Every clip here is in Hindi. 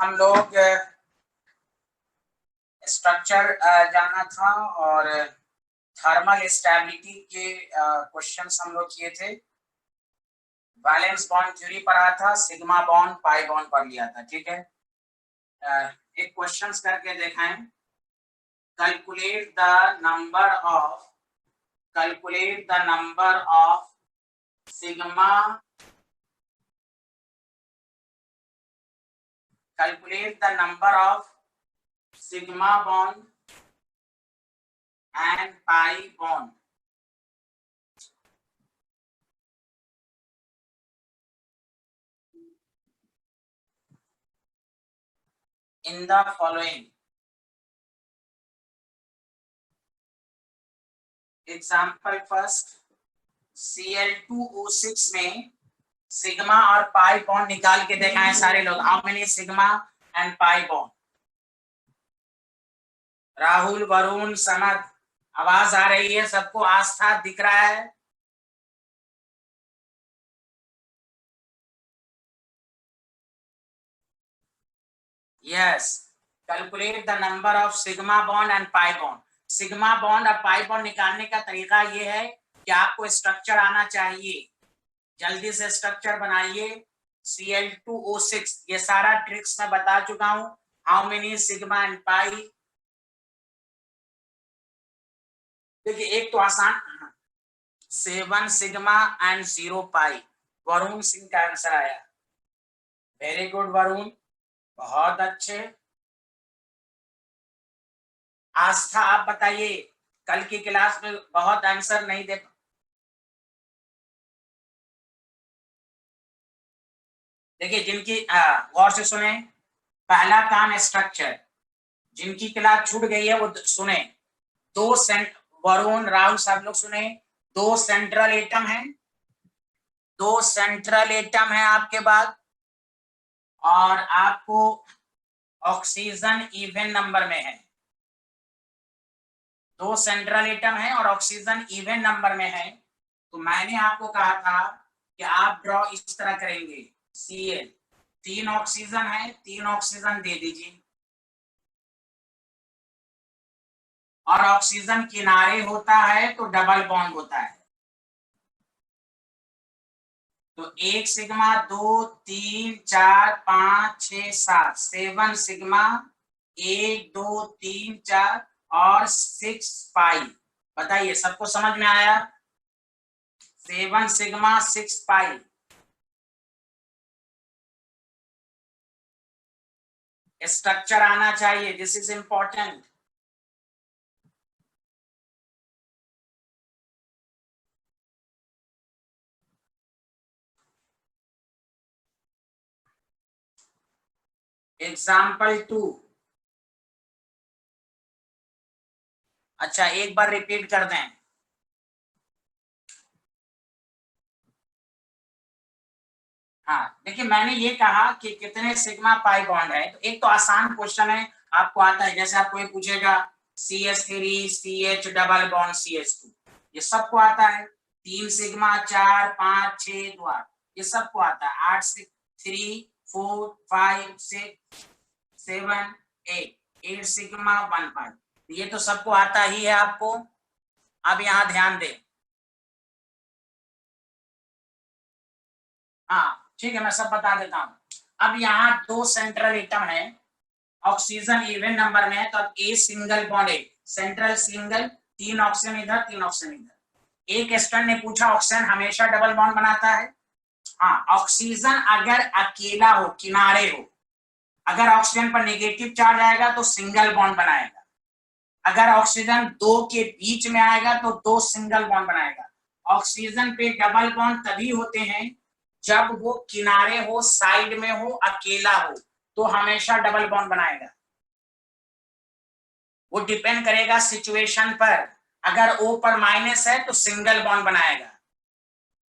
हम लोग स्ट्रक्चर जाना था और थर्मल स्टेबिलिटी के क्वेश्चंस हम लोग किए थे। वैलेंस बॉन्ड थ्योरी पढ़ा था, सिग्मा बॉन्ड पाई बॉन्ड पढ़ लिया था। ठीक है, एक क्वेश्चंस करके देखाएं। Calculate the number of sigma bond and pi bond in the following. Example first, Cl2O6 में सिग्मा और पाई बॉन्ड निकाल के दिखाएं सारे लोग। How many sigma and pi bond? Rahul, Varun, सनद, आवाज आ रही है सबको? आस्था दिख रहा है? Yes. Calculate the number of sigma bond and pi bond. Sigma bond और पाई बॉन्ड निकालने का तरीका ये है कि आपको स्ट्रक्चर आना चाहिए। जल्दी से स्ट्रक्चर बनाइए। Cl2O6, ये सारा ट्रिक्स मैं बता चुका हूं। How many sigma and pi? देखिए एक तो आसान, 7 सिग्मा एंड 0 पाई। वरुण सिंह का आंसर आया। वेरी गुड वरुण, बहुत अच्छे। आस्था आप बताइए, कल की क्लास में बहुत आंसर नहीं दे। देखिए जिनकी गौर से सुने, पहला काम स्ट्रक्चर। जिनकी क्लास छूट गई है वो सुने। दो सेंट, वरुण, राहुल सब लोग सुने। दो सेंट्रल एटम है आपके पास, और आपको ऑक्सीजन इवन नंबर में है। दो सेंट्रल एटम है और ऑक्सीजन इवन नंबर में है। तो मैंने आपको कहा था कि आप ड्रॉ इस तरह करेंगे। Cl 3 ऑक्सीजन है, 3 ऑक्सीजन दे दीजिए। और ऑक्सीजन किनारे होता है तो डबल बॉन्ड होता है। तो 1 सिग्मा, 2, 3, 4, 5, 6, 7, 7 सिग्मा, 1, 2, 3, 4 और 6 पाई। बताइए सबको समझ में आया? 7 सिग्मा 6 पाई। स्ट्रक्चर आना चाहिए, दिस इज इंपॉर्टेंट। एग्जाम्पल 2। अच्छा एक बार रिपीट कर दें। हाँ देखिए, मैंने ये कहा कि कितने सिग्मा पाई बॉन्ड है। तो एक तो आसान क्वेश्चन है, आपको आता है। जैसे आपको ये पूछेगा CH3 CH double bond CH2, ये सबको आता है। 3 सिग्मा, 4, 5, 6, 2, 8, ये सबको आता है। 8 6 3 4 5 6 7 8 सिग्मा 1 पाई, ये तो सबको आता ही है आपको। अब यहाँ ध्यान दें। हाँ ठीक है, मैं सब बता देता हूँ। अब यहाँ दो सेंट्रल एटम है, ऑक्सीजन इवन नंबर में है, तो अब ए सिंगल बॉन्ड है, सेंट्रल सिंगल, 3 ऑक्सीजन इधर 3 ऑक्सीजन इधर। एक स्टूडेंट ने पूछा ऑक्सीजन हमेशा डबल बॉन्ड बनाता है? हाँ, ऑक्सीजन अगर अकेला हो, किनारे हो, अगर ऑक्सीजन पर नेगेटिव चार्ज आएगा तो सिंगल बॉन्ड बनाएगा। अगर ऑक्सीजन दो के बीच में आएगा तो दो सिंगल बॉन्ड बनाएगा। ऑक्सीजन पे डबल बॉन्ड तभी होते हैं जब वो किनारे हो, साइड में हो, अकेला हो, तो हमेशा डबल बॉन्ड बनाएगा। वो डिपेंड करेगा सिचुएशन पर। अगर O पर माइनस है तो सिंगल बॉन्ड बनाएगा।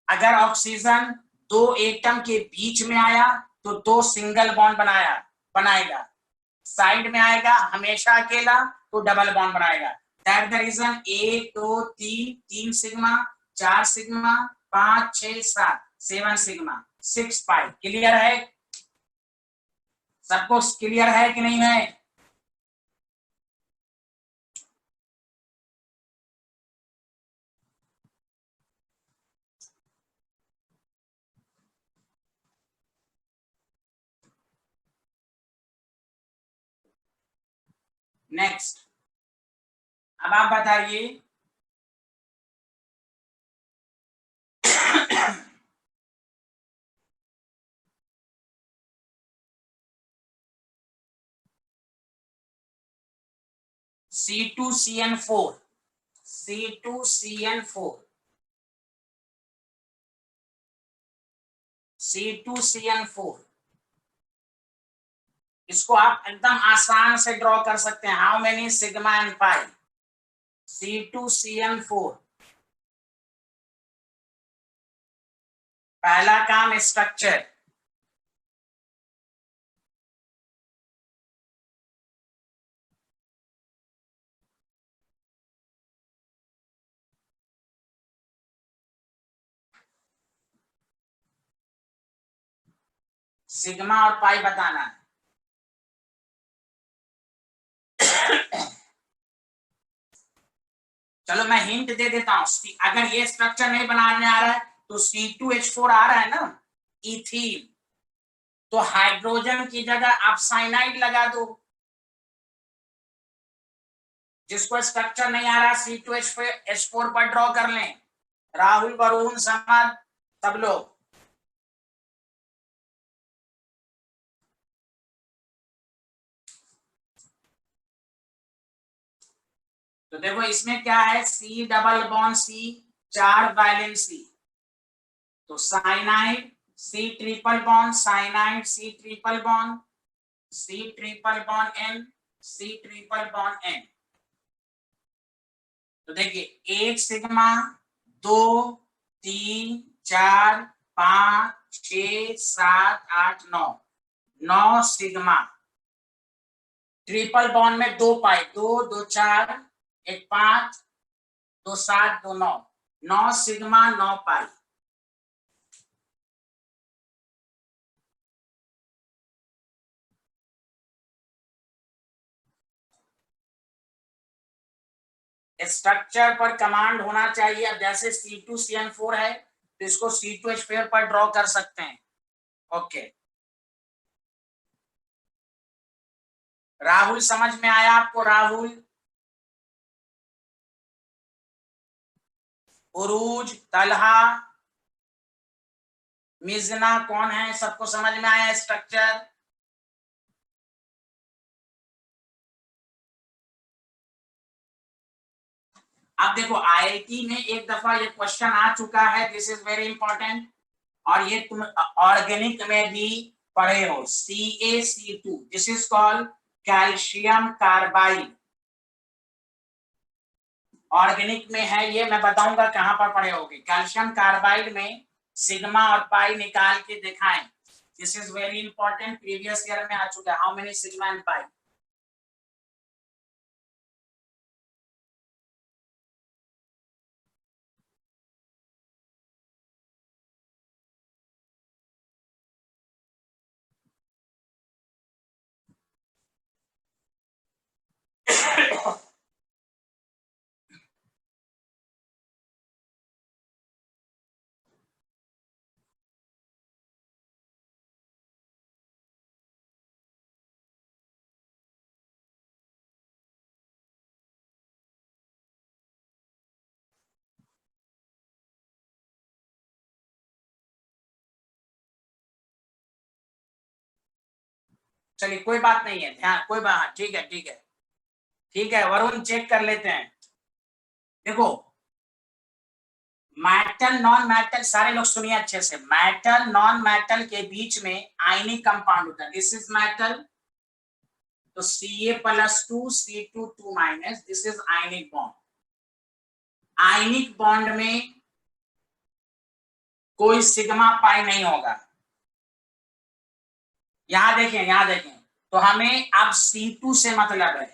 अगर ऑक्सीजन दो एटम के बीच में आया तो दो सिंगल बॉन्ड बनाएगा। साइड में आएगा हमेशा अकेला तो डबल बॉन्ड बनाएगा। That the reason 1 2 3 3 sigma, 4 sigma, 5 6 7 7 sigma 6 pi. Clear है? सबको क्लियर है कि नहीं है? नेक्स्ट, अब आप बताइए C2CN4, C2CN4, C2CN4, इसको आप एकदम आसान से ड्रॉ कर सकते हैं। How many sigma and pi? C2CN4, पहला काम स्ट्रक्चर, सिग्मा और पाई बताना है। चलो मैं हिंट दे देता हूं, अगर ये स्ट्रक्चर नहीं बनाने आ रहा है तो C2H4 आ रहा है ना, इथीन, तो हाइड्रोजन की जगह आप साइनाइड लगा दो। जिसको स्ट्रक्चर नहीं आ रहा C2H4 पर ड्रॉ कर लें। राहुल, वरुण, समर, सब लोग। तो देखो इसमें क्या है, C double bond C, 4 valency, तो cyanide, C triple bond cyanide, C triple bond, C triple bond N, C triple bond N। तो देखिए 1 सिग्मा, 2, 3, 4, 5, 6, 7, 8, 9, 9 सिग्मा। ट्रिपल बॉन्ड में 2 पाई, 2, 2, 4, 1, 5, 2, 7, 2, 9, 9 सिग्मा 9 पाई। स्ट्रक्चर पर कमांड होना चाहिए। अब जैसे C2CN4 है तो इसको C2H4 पर ड्रॉ कर सकते हैं। ओके, राहुल समझ में आया आपको? राहुल, उरूज, तलहा, मिजना कौन है, सबको समझ में आया स्ट्रक्चर? अब देखो IIT में एक दफा ये क्वेश्चन आ चुका है, दिस इज वेरी इंपॉर्टेंट, और ये तुम ऑर्गेनिक में भी पढ़े हो, CaC2, this is called calcium carbide. Organic में है ये, मैं बताऊंगा कहां पर पढ़े होगे। कैल्शियम कार्बाइड में सिग्मा और पाई निकाल के दिखाएं, this is very important, previous year में आ चुका है। How many sigma and pi? चलिए कोई बात नहीं है, ध्यान, कोई बात, ठीक है ठीक है ठीक है। वरुण चेक कर लेते हैं। देखो मेटल नॉन मेटल, सारे लोग सुनिए अच्छे से, मेटल नॉन मेटल के बीच में आयनिक कंपाउंड होता है। दिस इज मेटल, तो Ca+2 C2 2-, this is ionic bond. Ionic bond में कोई सिग्मा पाई नहीं होगा। यहां देखें, यहां देखें, तो हमें अब C2 से मतलब है,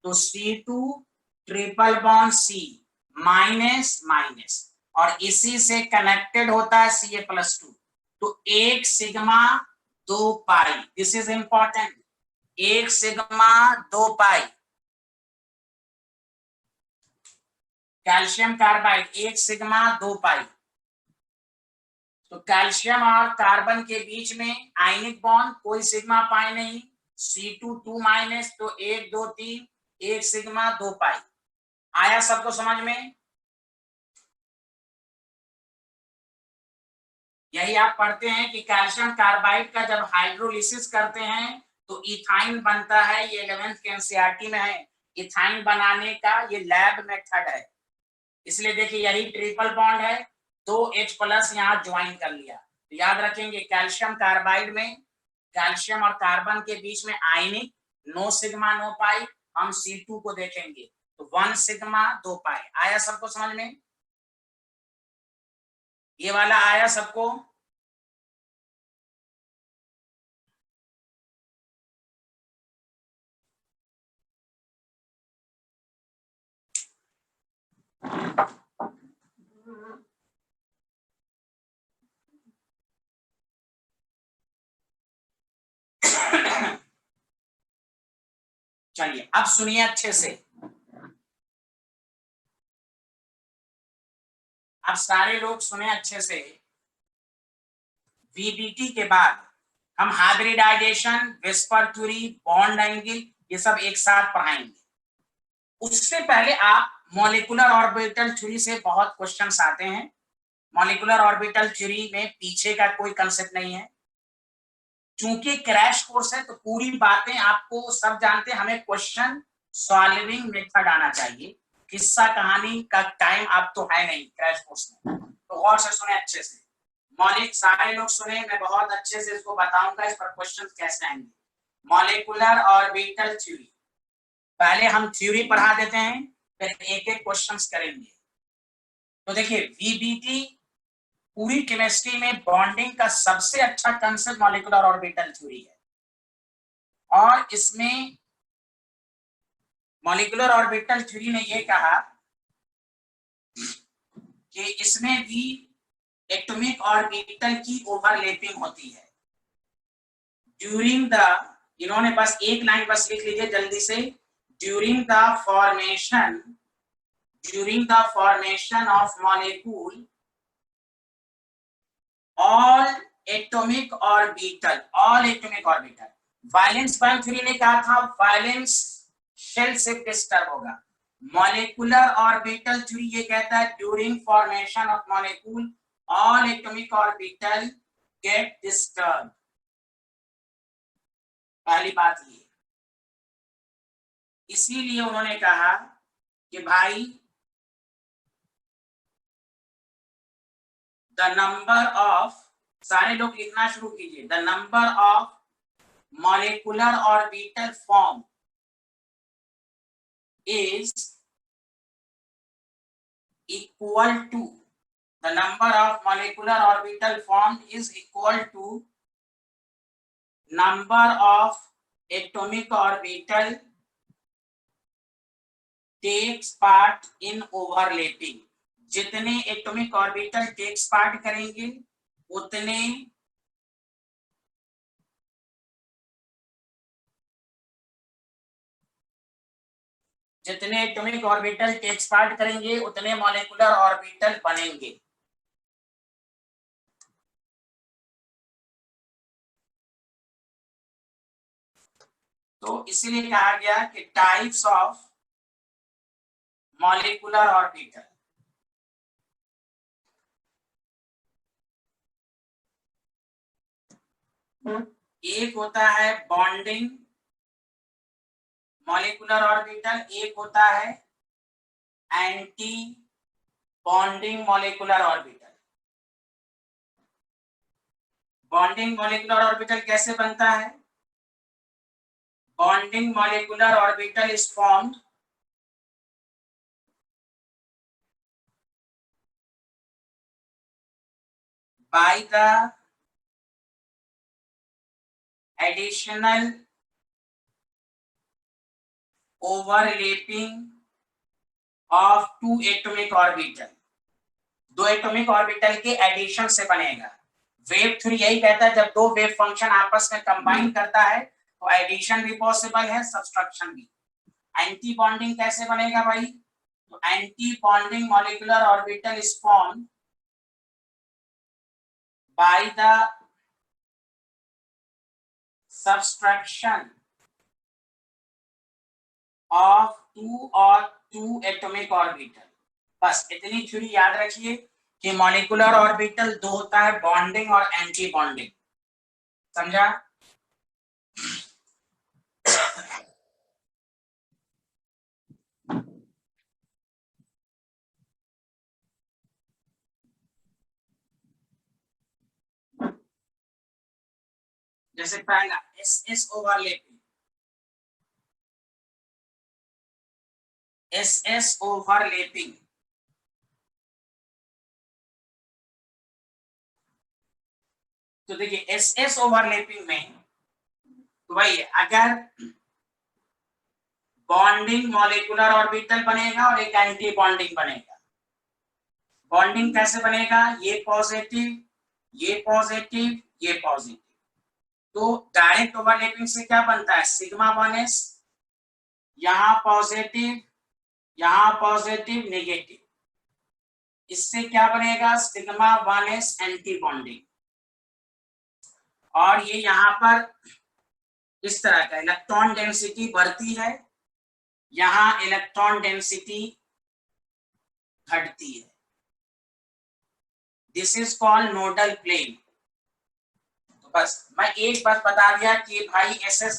तो C2 triple bond C minus minus, और इसी से कनेक्टेड होता है Ca+2, तो 1 sigma 2 pi, this is important. 1 sigma 2 pi. Calcium carbide 1 sigma 2 पाई। तो कैल्शियम और कार्बन के बीच में आयनिक बॉन्ड, कोई सिग्मा पाई नहीं, C2 2 माइनस, तो 1 2 3 1 सिग्मा 2 पाई। आया सबको समझ में? यही आप पढ़ते हैं कि कैल्शियम कार्बाइड का जब हाइड्रोलिसिस करते हैं तो इथाइन बनता है। ये 11th के एनसीईआरटी में है। इथाइन बनाने का ये लैब मेथड है। इसलिए देखिए यही ट्रिपल बॉन्ड है, 2H+ यहाँ ज्वाइन कर लिया। तो याद रखेंगे कैल्शियम कार्बाइड में कैल्शियम और कार्बन के बीच में आयनिक, नो सिग्मा नो पाई। हम C2 को देखेंगे तो 1 सिग्मा 2 पाई। आया सबको समझ में? ये वाला आया सबको? चलिए अब सुनिए अच्छे से। अब सारे लोग सुने अच्छे से। VBT के बाद हम hybridization, VSEPR theory, bond angle ये सब एक साथ पढ़ाएंगे। उससे पहले आप मॉलिक्यूलर ऑर्बिटल थ्योरी से बहुत क्वेश्चंस आते हैं। मॉलिक्यूलर ऑर्बिटल थ्योरी में पीछे का कोई कंसेप्ट नहीं है। चूंकि क्रैश कोर्स है तो पूरी बातें आपको सब जानते हैं। हमें क्वेश्चन सॉल्विंग मेथड आना चाहिए। किस्सा कहानी का टाइम आप तो है नहीं क्रैश कोर्स में। तो गौर से सुने अच्छे से। मौलिक सारे लोग सुने, मैं बहुत अच्छे से इसको बताऊंगा इस पर क्वेश्चन कैसे आएंगे। मॉलिक्यूलर ऑर्बिटल थ्योरी, पहले हम थ्योरी पढ़ा देते हैं, फिर एक एक क्वेश्चंस करेंगे। तो देखिए VBT पूरी केमिस्ट्री में बॉन्डिंग का सबसे अच्छा कंसेप्ट मॉलिक्यूलर ऑर्बिटल थ्योरी है। और इसमें मॉलिक्यूलर ऑर्बिटल थ्योरी ने यह कहा कि इसमें भी एटॉमिक ऑर्बिटल की ओवरलैपिंग होती है ड्यूरिंग द, इन्होंने बस एक लाइन बस लिख लीजिए जल्दी से, during the formation of molecule all atomic orbital, valence bond theory ने कहा था वैलेंस शेल से डिस्टर्ब होगा। मॉलिक्यूलर ऑर्बिटल थ्योरी ये कहता है during formation of molecule all atomic orbital get disturb. पहली बात ये, इसीलिए उन्होंने कहा कि भाई द नंबर ऑफ, सारे लोग लिखना शुरू कीजिए, the number of molecular orbital form is equal to, the number of molecular orbital formed is equal to number of atomic orbital takes part in overlapping। जितने एटॉमिक ऑर्बिटल टेक्स पार्ट करेंगे उतने एटॉमिक ऑर्बिटल टेक्स पार्ट करेंगे उतने मॉलिक्यूलर ऑर्बिटल बनेंगे। तो इसीलिए कहा गया कि टाइप्स ऑफ मॉलिक्यूलर ऑर्बिटल, एक होता है बॉन्डिंग मॉलिक्यूलर ऑर्बिटल, एक होता है anti bonding molecular orbital. Bonding molecular orbital कैसे बनता है? Bonding molecular orbital is formed by the additional overlapping of two atomic orbital। दो एटॉमिक ऑर्बिटल के एडिशन से बनेगा। वेव थ्योरी यही कहता है जब दो वेव फंक्शन आपस में कंबाइन करता है तो एडिशन भी पॉसिबल है, सब्सट्रैक्शन भी। एंटी बॉन्डिंग कैसे बनेगा भाई? तो anti bonding molecular orbital is form by the subtraction of two atomic orbital। बस इतनी थ्योरी याद रखिए कि मॉलिक्यूलर ऑर्बिटल दो होता है, बॉन्डिंग और एंटी बॉन्डिंग। समझा? जैसे पहला S S overlapping, S S overlapping तो देखिए एस एस ओवरलैपिंग में तो भाई अगर बॉन्डिंग मॉलिक्यूलर ऑर्बिटल बनेगा और एक एंटी बॉन्डिंग बनेगा। बॉन्डिंग कैसे बनेगा? ये पॉजिटिव, ये पॉजिटिव, ये पॉजिटिव। तो डायरेक्ट ओवरलैपिंग से क्या बनता है? सिग्मा 1s, यहां पॉजिटिव, यहां पॉजिटिव, नेगेटिव। इससे क्या बनेगा? Sigma 1s anti bonding. और ये यहां पर इस तरह का इलेक्ट्रॉन डेंसिटी बढ़ती है, यहां इलेक्ट्रॉन डेंसिटी घटती है। This is called nodal plane. तो बस मैं एक बात बता दिया कि भाई एसएस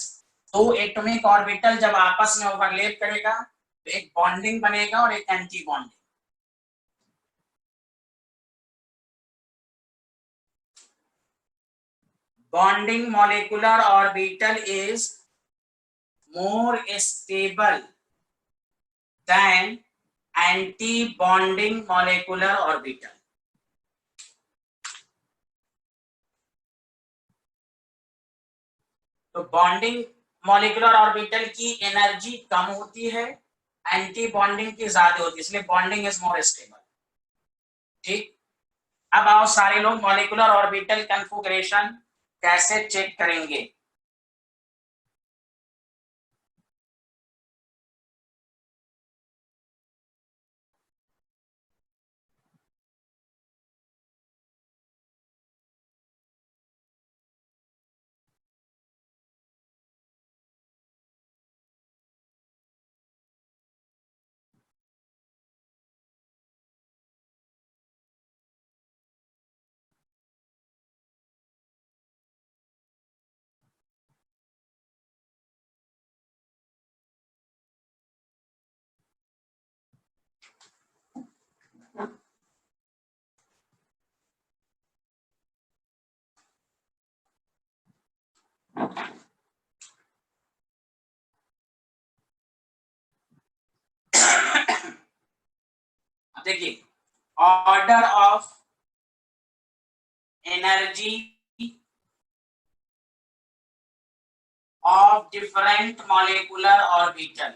दो एटॉमिक ऑर्बिटल जब आपस में ओवरलैप करेगा तो एक बॉन्डिंग बनेगा और एक anti bonding. Bonding molecular orbital is more stable than anti-bonding molecular orbital। तो बॉन्डिंग मॉलिक्यूलर ऑर्बिटल की एनर्जी कम होती है, एंटी बॉन्डिंग की ज्यादा होती है, इसलिए बॉन्डिंग इज मोर स्टेबल। ठीक, अब आओ सारे लोग मॉलिक्यूलर ऑर्बिटल कन्फिगरेशन कैसे चेक करेंगे। देखिए order of energy of different molecular orbital.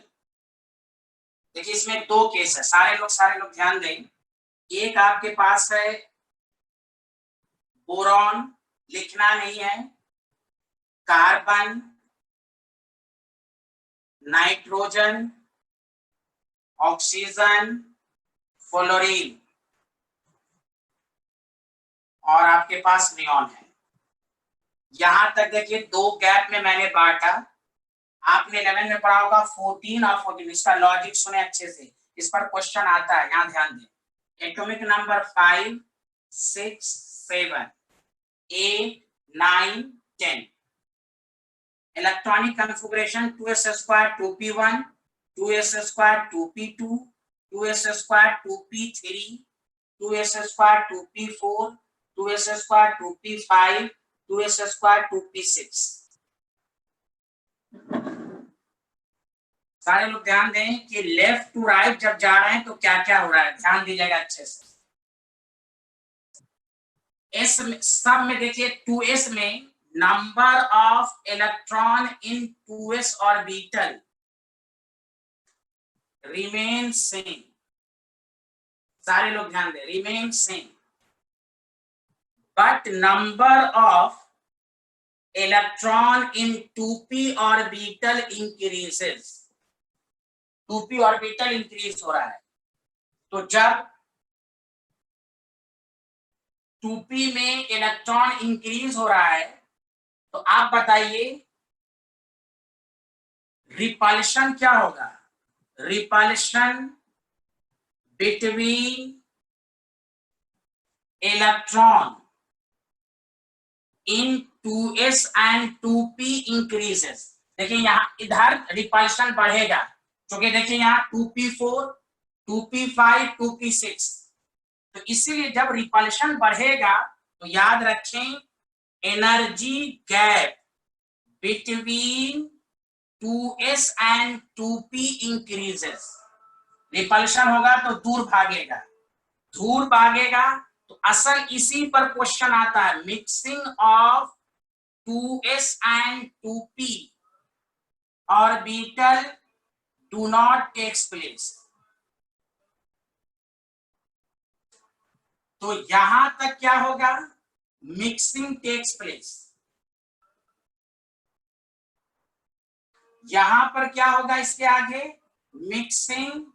देखिए इसमें दो केस है, सारे लोग ध्यान दें। एक आपके पास है बोरॉन, लिखना नहीं है, कार्बन, नाइट्रोजन, ऑक्सीजन, फ्लोरीन और आपके पास नियॉन है। यहां तक देखिए दो गैप में मैंने बांटा। आपने 11 में पढ़ा होगा 14 और 14, इसका लॉजिक सुने अच्छे से, इस पर क्वेश्चन आता है, यहां ध्यान दें। Atomic number 5, 6, 7, 8, 9, 10। Electronic configuration 2s² 2p1, 2s² 2p2, 2s² 2p3, 2s² 2p4, 2s² 2p5, 2s² 2p6। सारे लोग ध्यान दें कि लेफ्ट टू राइट जब जा रहे हैं तो क्या क्या हो रहा है, ध्यान दीजिएगा अच्छे से। एस में सब में देखिए 2s में number of electron in 2s orbital remain same. सारे लोग ध्यान दें, remain same, but number of electron in 2p orbital increases, 2p orbital increase हो रहा है। तो जब 2p में इलेक्ट्रॉन इंक्रीज हो रहा है तो आप बताइए रिपल्शन क्या होगा? Repulsion between electron in 2s and 2p increases. देखिए यहां इधर रिपल्शन बढ़ेगा क्योंकि देखिए यहाँ 2p4, 2p5, 2p6, तो इसीलिए जब रिपल्शन बढ़ेगा तो याद रखें energy gap between 2s and 2p increases. Repulsion होगा तो दूर भागेगा, दूर भागेगा तो असल इसी पर क्वेश्चन आता है, mixing of 2s and 2p orbital do not takes place. तो यहां तक क्या होगा? Mixing takes place. यहां पर क्या होगा इसके आगे? Mixing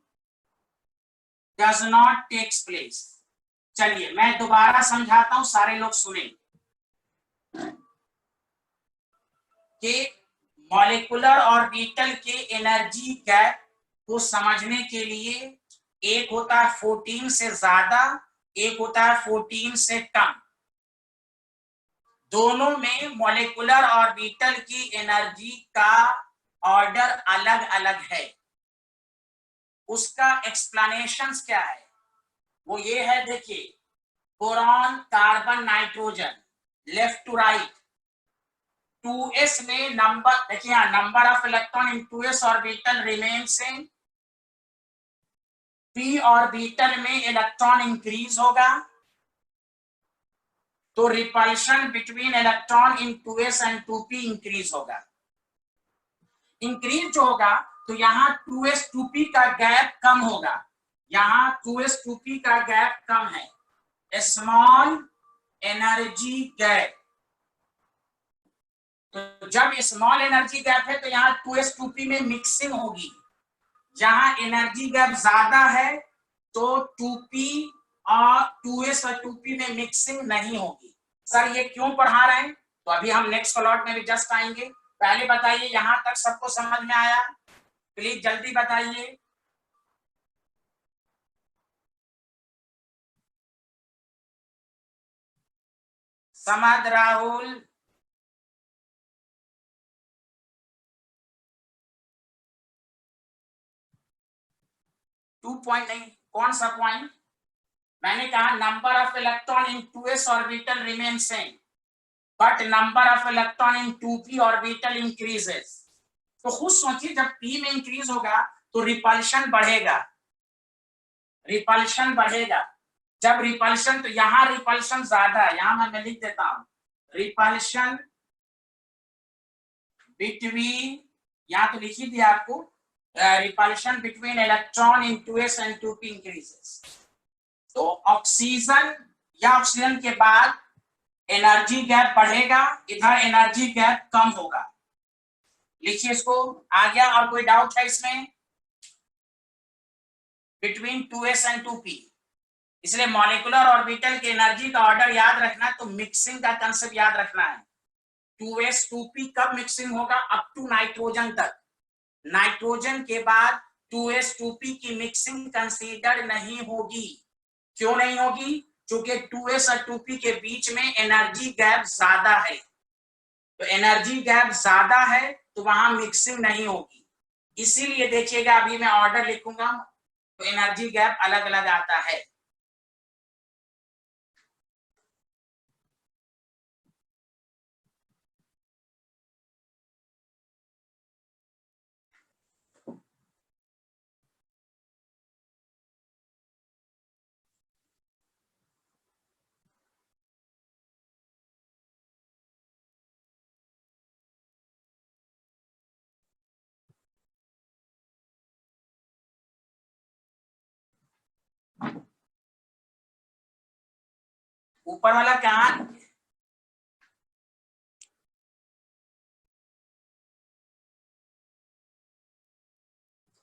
does not takes place. चलिए मैं दोबारा समझाता हूं, सारे लोग सुने कि मॉलिक्यूलर ऑर्बिटल के एनर्जी गैप को समझने के लिए एक होता है 14 से ज्यादा, एक होता है 14 से कम। दोनों में मॉलिक्यूलर ऑर्बिटल की एनर्जी का ऑर्डर अलग अलग है। उसका एक्सप्लेनेशन क्या है? वो ये है, देखिए boron, carbon, nitrogen, left to right. 2s में नंबर देखिए यहां number of electron in 2s orbital remain same. p orbital में इलेक्ट्रॉन इंक्रीज होगा तो repulsion between electron in 2s and 2p increase होगा। इंक्रीज जो होगा तो यहाँ 2s 2p का गैप कम होगा, यहाँ 2s 2p का गैप कम है, स्मॉल एनर्जी गैप। तो जब स्मॉल एनर्जी गैप है तो यहाँ 2s 2p में मिक्सिंग होगी। जहां एनर्जी गैप ज्यादा है तो 2p और 2s और 2p में मिक्सिंग नहीं होगी। सर ये क्यों पढ़ा रहे हैं? तो अभी हम नेक्स्ट स्लॉट में भी जस्ट आएंगे। पहले बताइए यहां तक सबको समझ में आया? प्लीज जल्दी बताइए। समद, राहुल, 2 पॉइंट नहीं, कौन सा पॉइंट? मैंने कहा number of electron in 2s orbital remain same but number of electron in 2p orbital increases. तो खुद सोचिए जब p में इंक्रीज होगा तो रिपल्शन बढ़ेगा, रिपल्शन बढ़ेगा। जब रिपल्शन, तो यहां रिपल्शन ज्यादा है, यहां मैं लिख देता हूं रिपल्शन बिटवीन, यहां तो लिख ही दिया आपको, repulsion between electron in 2s and 2p increases. तो ऑक्सीजन या ऑक्सीजन के बाद एनर्जी गैप बढ़ेगा, इधर एनर्जी गैप कम होगा। लिखिए इसको, आ गया? और कोई डाउट है इसमें? Between 2s and 2p। इसलिए मॉलिक्यूलर ऑर्बिटल के एनर्जी का ऑर्डर याद रखना है तो मिक्सिंग का कंसेप्ट याद रखना है। 2s 2p कब मिक्सिंग होगा? अप टू नाइट्रोजन तक। नाइट्रोजन के बाद 2s 2p की मिक्सिंग कंसीडर नहीं होगी। क्यों नहीं होगी? क्योंकि 2s और 2p के बीच में एनर्जी गैप ज्यादा है। तो एनर्जी गैप ज्यादा है तो वहां मिक्सिंग नहीं होगी। इसीलिए देखिएगा अभी मैं ऑर्डर लिखूंगा तो एनर्जी गैप अलग अलग आता है। ऊपर वाला कहाँ?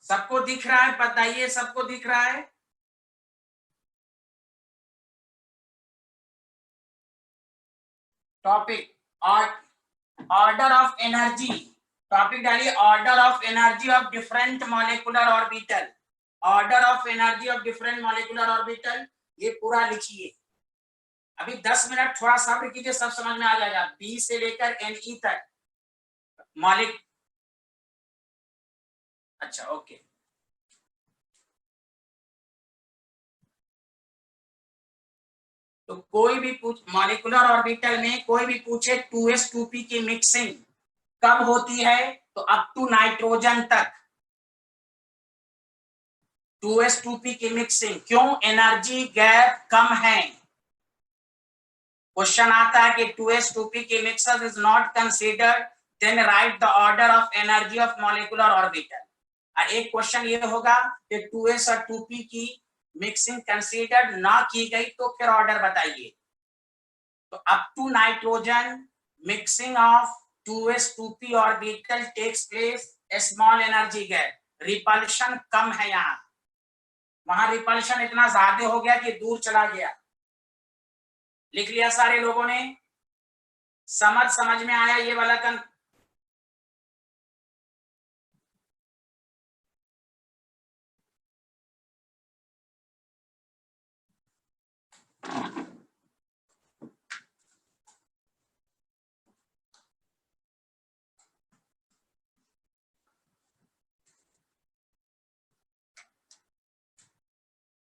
सबको दिख रहा है? बताइए, सबको दिख रहा है? टॉपिक और ऑर्डर ऑफ एनर्जी, टॉपिक डालिए order of energy of different molecular orbital, order of energy of different molecular orbital, ये पूरा लिखिए। अभी 10 मिनट थोड़ा सब्र कीजिए, सब समझ में आ जाएगा। बी से लेकर एनई तक मॉलिक, अच्छा ओके। तो कोई भी मॉलिक्यूलर ऑर्बिटल में कोई भी पूछे 2s2p की मिक्सिंग कब होती है, तो अप टू नाइट्रोजन तक 2s2p की मिक्सिंग। क्यों? एनर्जी गैप कम है। क्वेश्चन आता है कि 2s2p की mixer is not considered, then right the order of energy of molecular orbital. और एक क्वेश्चन ये होगा कि 2s और 2p की मिक्सिंग कंसीडर्ड ना की गई तो फिर ऑर्डर बताइए। तो up to nitrogen mixing of 2s2p orbital takes place, small energy gap, repulsion कम है। यहाँ वहां रिपल्शन इतना ज्यादा हो गया कि दूर चला गया। लिख लिया सारे लोगों ने? समझ में आया ये वाला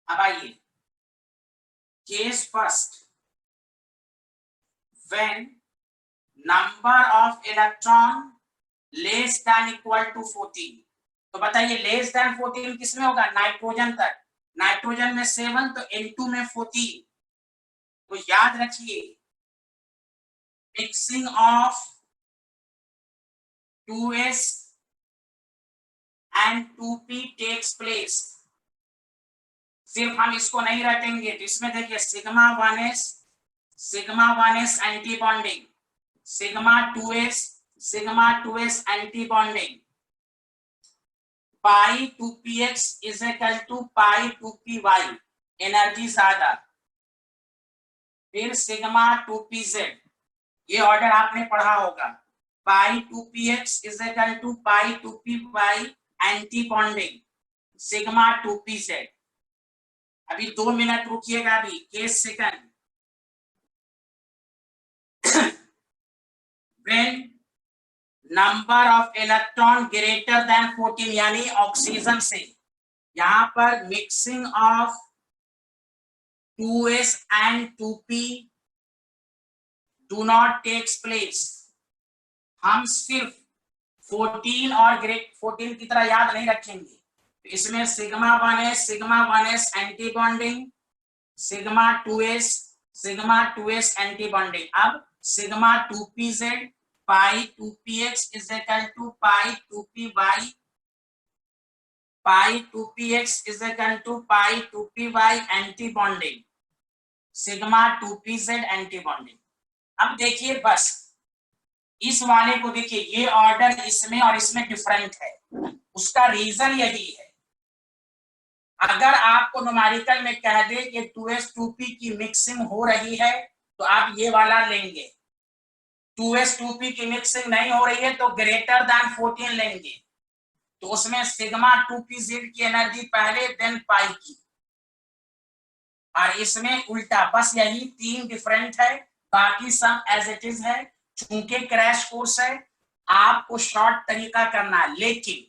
अब आइए case first, when number of electron less than equal to 14। तो बताइए लेस देन 14 किसमें होगा? नाइट्रोजन तक। नाइट्रोजन में 7 तो N2 में 14। तो याद रखिए mixing of 2s and 2p takes place. सिर्फ हम इसको नहीं रटेंगे, तो इसमें देखिए sigma 1s anti bonding, sigma 2s anti bonding, pi 2px is equal to pi 2py, energy ज्यादा, फिर सिग्मा 2pz, ये ऑर्डर आपने पढ़ा होगा। Pi 2px is equal to pi 2py anti bonding, sigma 2pz। अभी 2 मिनट रुकिएगा। अभी case second, when number of electron greater than 14, यानी ऑक्सीजन से यहां पर mixing of 2s and 2p do not takes place. हम सिर्फ 14 और ग्रेट 14 की तरह याद नहीं रखेंगे। तो इसमें sigma 1s anti bonding, sigma 2s anti bonding. अब sigma 2pz pi 2px is equal to pi 2py, pi 2px is equal to pi 2py anti bonding, sigma 2pz anti bonding. अब देखिए बस इस वाले को देखिए, ये ऑर्डर इसमें और इसमें डिफरेंट है। उसका रीजन यही है, अगर आपको न्यूमेरिकल में कह दे कि 2s2p की मिक्सिंग हो रही है तो आप ये वाला लेंगे, 2s2p की मिक्सिंग नहीं हो रही है तो ग्रेटर देन 14 लेंगे। तो उसमें सिग्मा 2pz की एनर्जी पहले देन पाई की, और इसमें उल्टा। बस यही 3 डिफरेंट है, बाकी सब एज इट इज है। चूंकि क्रैश कोर्स है आपको शॉर्ट तरीका करना है, लेकिन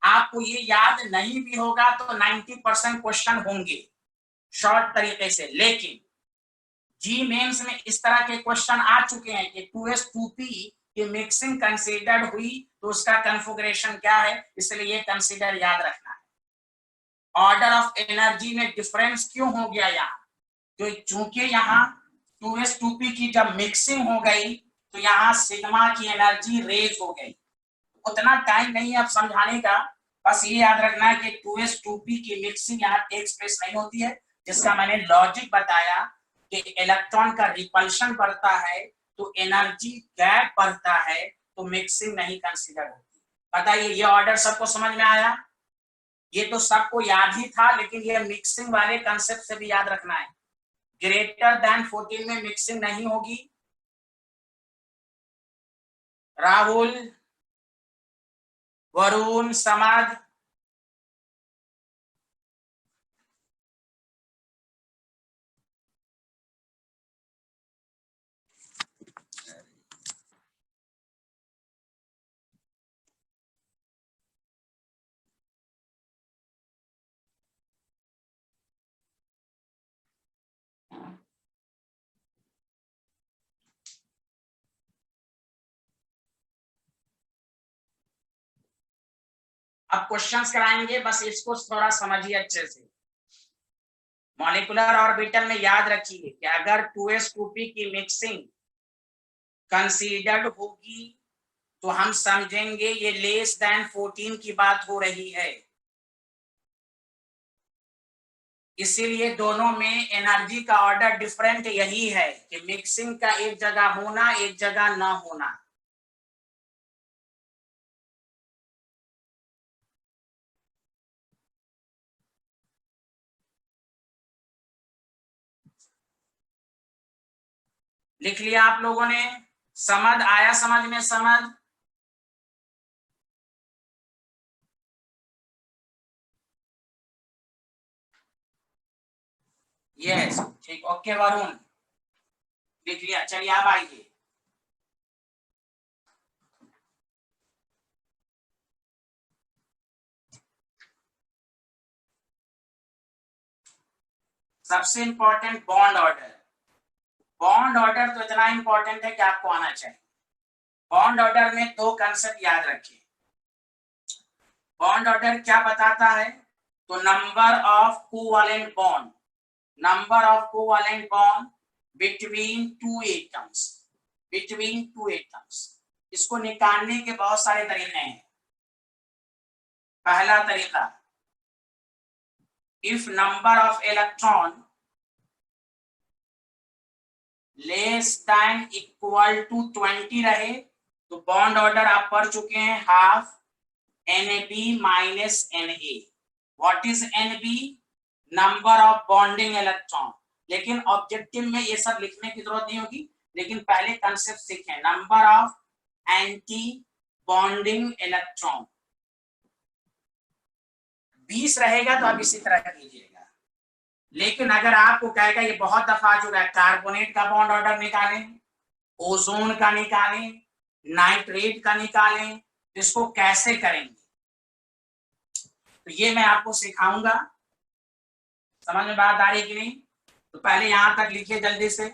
आपको ये याद नहीं भी होगा तो 90% क्वेश्चन होंगे शॉर्ट तरीके से। लेकिन जी मेंस में इस तरह के क्वेश्चन आ चुके हैं कि 2s2p की मिक्सिंग कंसीडर्ड हुई तो उसका कॉन्फ़िगरेशन क्या है, इसलिए ये कंसीडर याद रखना है। ऑर्डर ऑफ एनर्जी में डिफरेंस क्यों हो गया यहाँ? तो चूंकि यहाँ 2s2p की जब मिक्सिंग हो गई तो यहाँ सिग्मा की एनर्जी रेज हो गई। उतना टाइम नहीं है अब समझाने का, बस ये याद रखना है कि 2s2p की मिक्सिंग यहाँ टेक्स प्लेस नहीं होती है, जिसका मैंने लॉजिक बताया कि इलेक्ट्रॉन का रिपल्शन बढ़ता है तो एनर्जी गैप बढ़ता है, तो मिक्सिंग नहीं कंसीडर होती। बताइए ये ऑर्डर सबको समझ में आया? ये तो सबको याद ही था, लेकिन ये मिक्सिंग वाले कंसेप्ट से भी याद रखना है। ग्रेटर देन 14 में मिक्सिंग नहीं होगी। राहुल, वरुण, समद, अब क्वेश्चंस कराएंगे, बस इसको थोड़ा समझिए अच्छे से। मॉलिक्यूलर ऑर्बिटल में याद रखिए कि अगर 2s 2p की मिक्सिंग कंसीडर्ड होगी तो हम समझेंगे ये लेस देन 14 की बात हो रही है। इसीलिए दोनों में एनर्जी का ऑर्डर डिफरेंट यही है कि मिक्सिंग का एक जगह होना, एक जगह ना होना। लिख लिया आप लोगों ने? समझ आया? समझ में समझ? यस, ठीक, ओके वरुण, लिख लिया। चलिए आप आइए। सबसे important bond order. Bond order तो इतना इंपॉर्टेंट है कि आपको आना चाहिए। बॉन्ड ऑर्डर में दो कंसेप्ट याद रखिए। बॉन्ड ऑर्डर क्या बताता है? तो number of covalent bond, number of covalent bond between two atoms, between two atoms. इसको निकालने के बहुत सारे तरीके हैं। पहला तरीका, if number of electron less than equal to 20 रहे तो बॉन्ड ऑर्डर आप पढ़ चुके हैं, half NAB minus NA। What is NB? Number of bonding electron. लेकिन ऑब्जेक्टिव में ये सब लिखने की जरूरत नहीं होगी, लेकिन पहले कंसेप्ट सीखें। Number of anti bonding electron 20 रहेगा तो आप इसी तरह कीजिएगा। लेकिन अगर आपको कहेगा, ये बहुत दफा आ चुका है, कार्बोनेट का बॉन्ड ऑर्डर निकालें, ओजोन का निकालें, नाइट्रेट का निकालें, तो इसको कैसे करेंगे तो ये मैं आपको सिखाऊंगा। समझ में बात आ रही कि नहीं? तो पहले यहां तक लिखिए जल्दी से।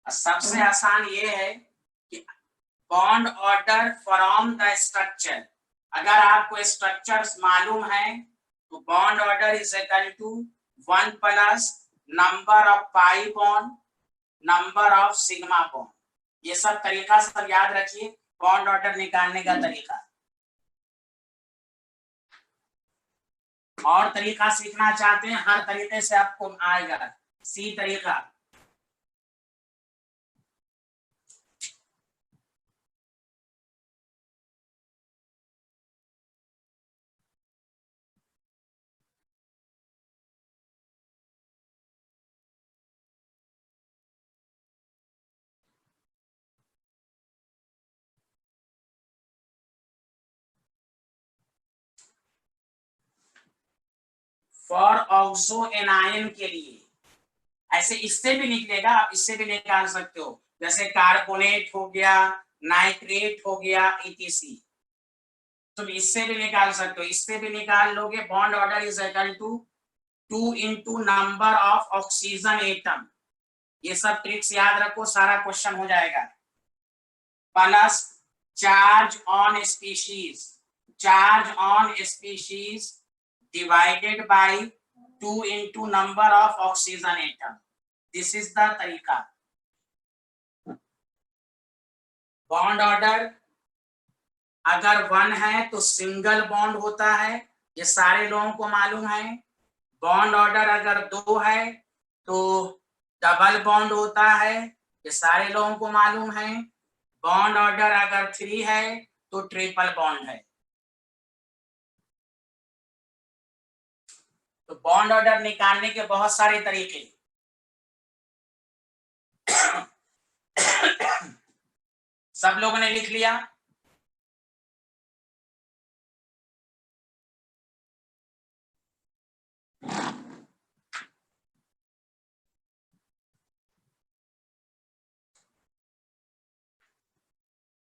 सबसे आसान ये है कि bond order from the structure. अगर आपको स्ट्रक्चर्स मालूम है तो bond order is equal to 1 plus number of pi bond, number of sigma bond. ये सब तरीका सब याद रखिए, बॉन्ड ऑर्डर निकालने का तरीका। और तरीका सीखना चाहते हैं, हर तरीके से आपको आएगा। सी तरीका, फॉर ऑक्सो एनायन के लिए ऐसे इससे भी निकलेगा, आप इससे भी निकाल सकते हो, जैसे कार्बोनेट हो गया, नाइट्रेट हो गया, etc। तुम इससे भी निकाल सकते हो, इससे भी निकाल लोगे। Bond order is equal to 2 into number of oxygen atom. ये सब ट्रिक्स याद रखो, सारा क्वेश्चन हो जाएगा। Plus charge on species divided by 2 into number of oxygen atom. This is the तरीका. बॉन्ड ऑर्डर अगर 1 है तो सिंगल बॉन्ड होता है, ये सारे लोगों को मालूम है. बॉन्ड ऑर्डर अगर 2 है तो डबल बॉन्ड होता है, ये सारे लोगों को मालूम है. बॉन्ड ऑर्डर अगर 3 है तो ट्रिपल बॉन्ड है. तो बॉन्ड ऑर्डर निकालने के बहुत सारे तरीके. सब लोगों ने लिख लिया?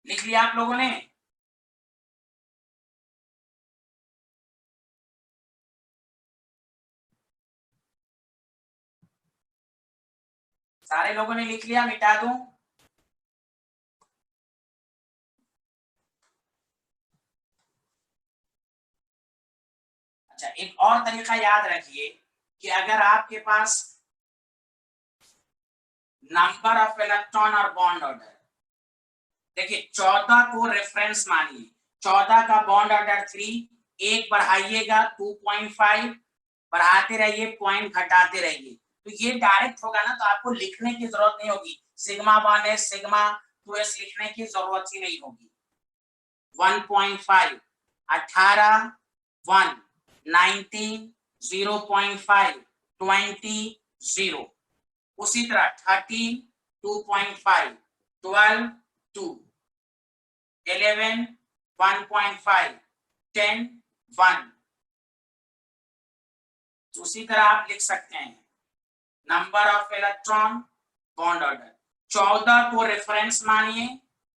लिख लिया आप लोगों ने? सारे लोगों ने लिख लिया? मिटा दूं? अच्छा, एक और तरीका याद रखिए कि अगर आपके पास नंबर ऑफ इलेक्ट्रॉन और बॉन्ड ऑर्डर, देखिए 14 को रेफरेंस मानिए, 14 का बॉन्ड ऑर्डर 3, एक बढ़ाइएगा 2.5, बढ़ाते रहिए, पॉइंट घटाते रहिए, तो ये डायरेक्ट होगा ना, तो आपको लिखने की जरूरत नहीं होगी. सिग्मा 1s सिग्मा 2s लिखने की जरूरत ही नहीं होगी. 1.5 18 1 19 0.5 20 0. उसी तरह 13 2.5 12 2 11 1.5 10 1. उसी तरह आप लिख सकते हैं number of electron, bond order. 14 को रेफरेंस मानिए,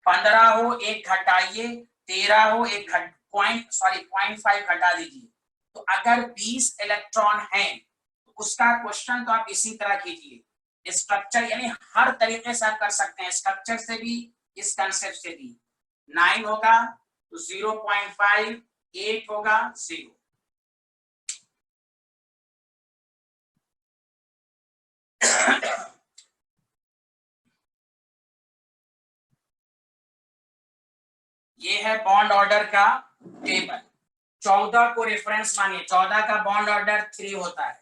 15 हो एक घटाइए, 13 हो एक 0.5 घटा दीजिए. तो अगर 20 इलेक्ट्रॉन हैं तो उसका क्वेश्चन तो आप इसी तरह कीजिए. स्ट्रक्चर यानी हर तरीके से आप कर सकते हैं, स्ट्रक्चर से भी, इस कंसेप्ट से भी. 9 होगा तो 0.5, 8 होगा 0. ये है बॉन्ड ऑर्डर का टेबल. 14 को रेफरेंस मानिए, 14 का बॉन्ड ऑर्डर 3 होता है.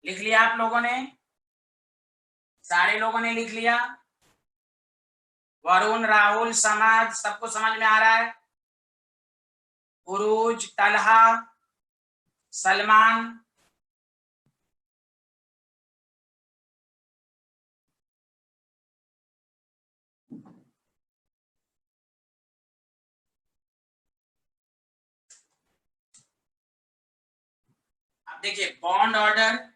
लिख लिया आप लोगों ने? सारे लोगों ने लिख लिया? वरुण, राहुल, समाज, सबको समझ में आ रहा है? उरूज, तलहा, सलमान, अब देखिए bond order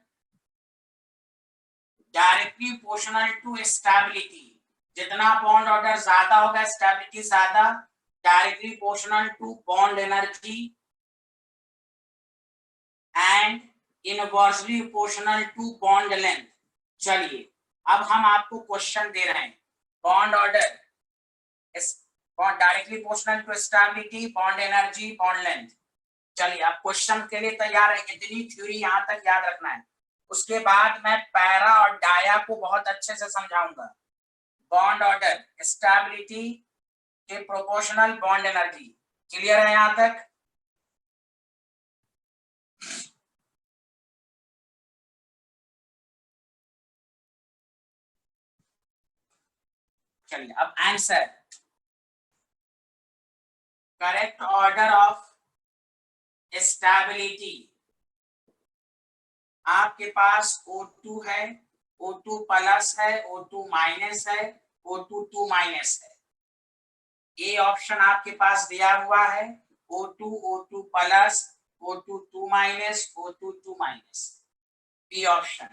directly proportional to stability. जितना बॉन्ड ऑर्डर ज्यादा होगा स्टेबिलिटी ज्यादा. Directly proportional to bond energy and inversely proportional to bond length. चलिए अब हम आपको क्वेश्चन दे रहे हैं. Bond order directly proportional to stability, bond energy, bond length. चलिए आप क्वेश्चन के लिए तैयार है? इतनी थ्योरी यहां तक याद रखना है. उसके बाद मैं पैरा और डाया को बहुत अच्छे से समझाऊंगा. बॉन्ड ऑर्डर, स्टेबिलिटी के प्रोपोर्शनल, बॉन्ड एनर्जी. क्लियर है यहां तक? चलिए अब answer. Correct order of stability, आपके पास O2 है, O2 प्लस है, O2 माइनस है, O2 2 माइनस है। ए ऑप्शन आपके पास दिया हुआ है, O2 O2 plus, O2 2 minus, O2 2 minus, B option.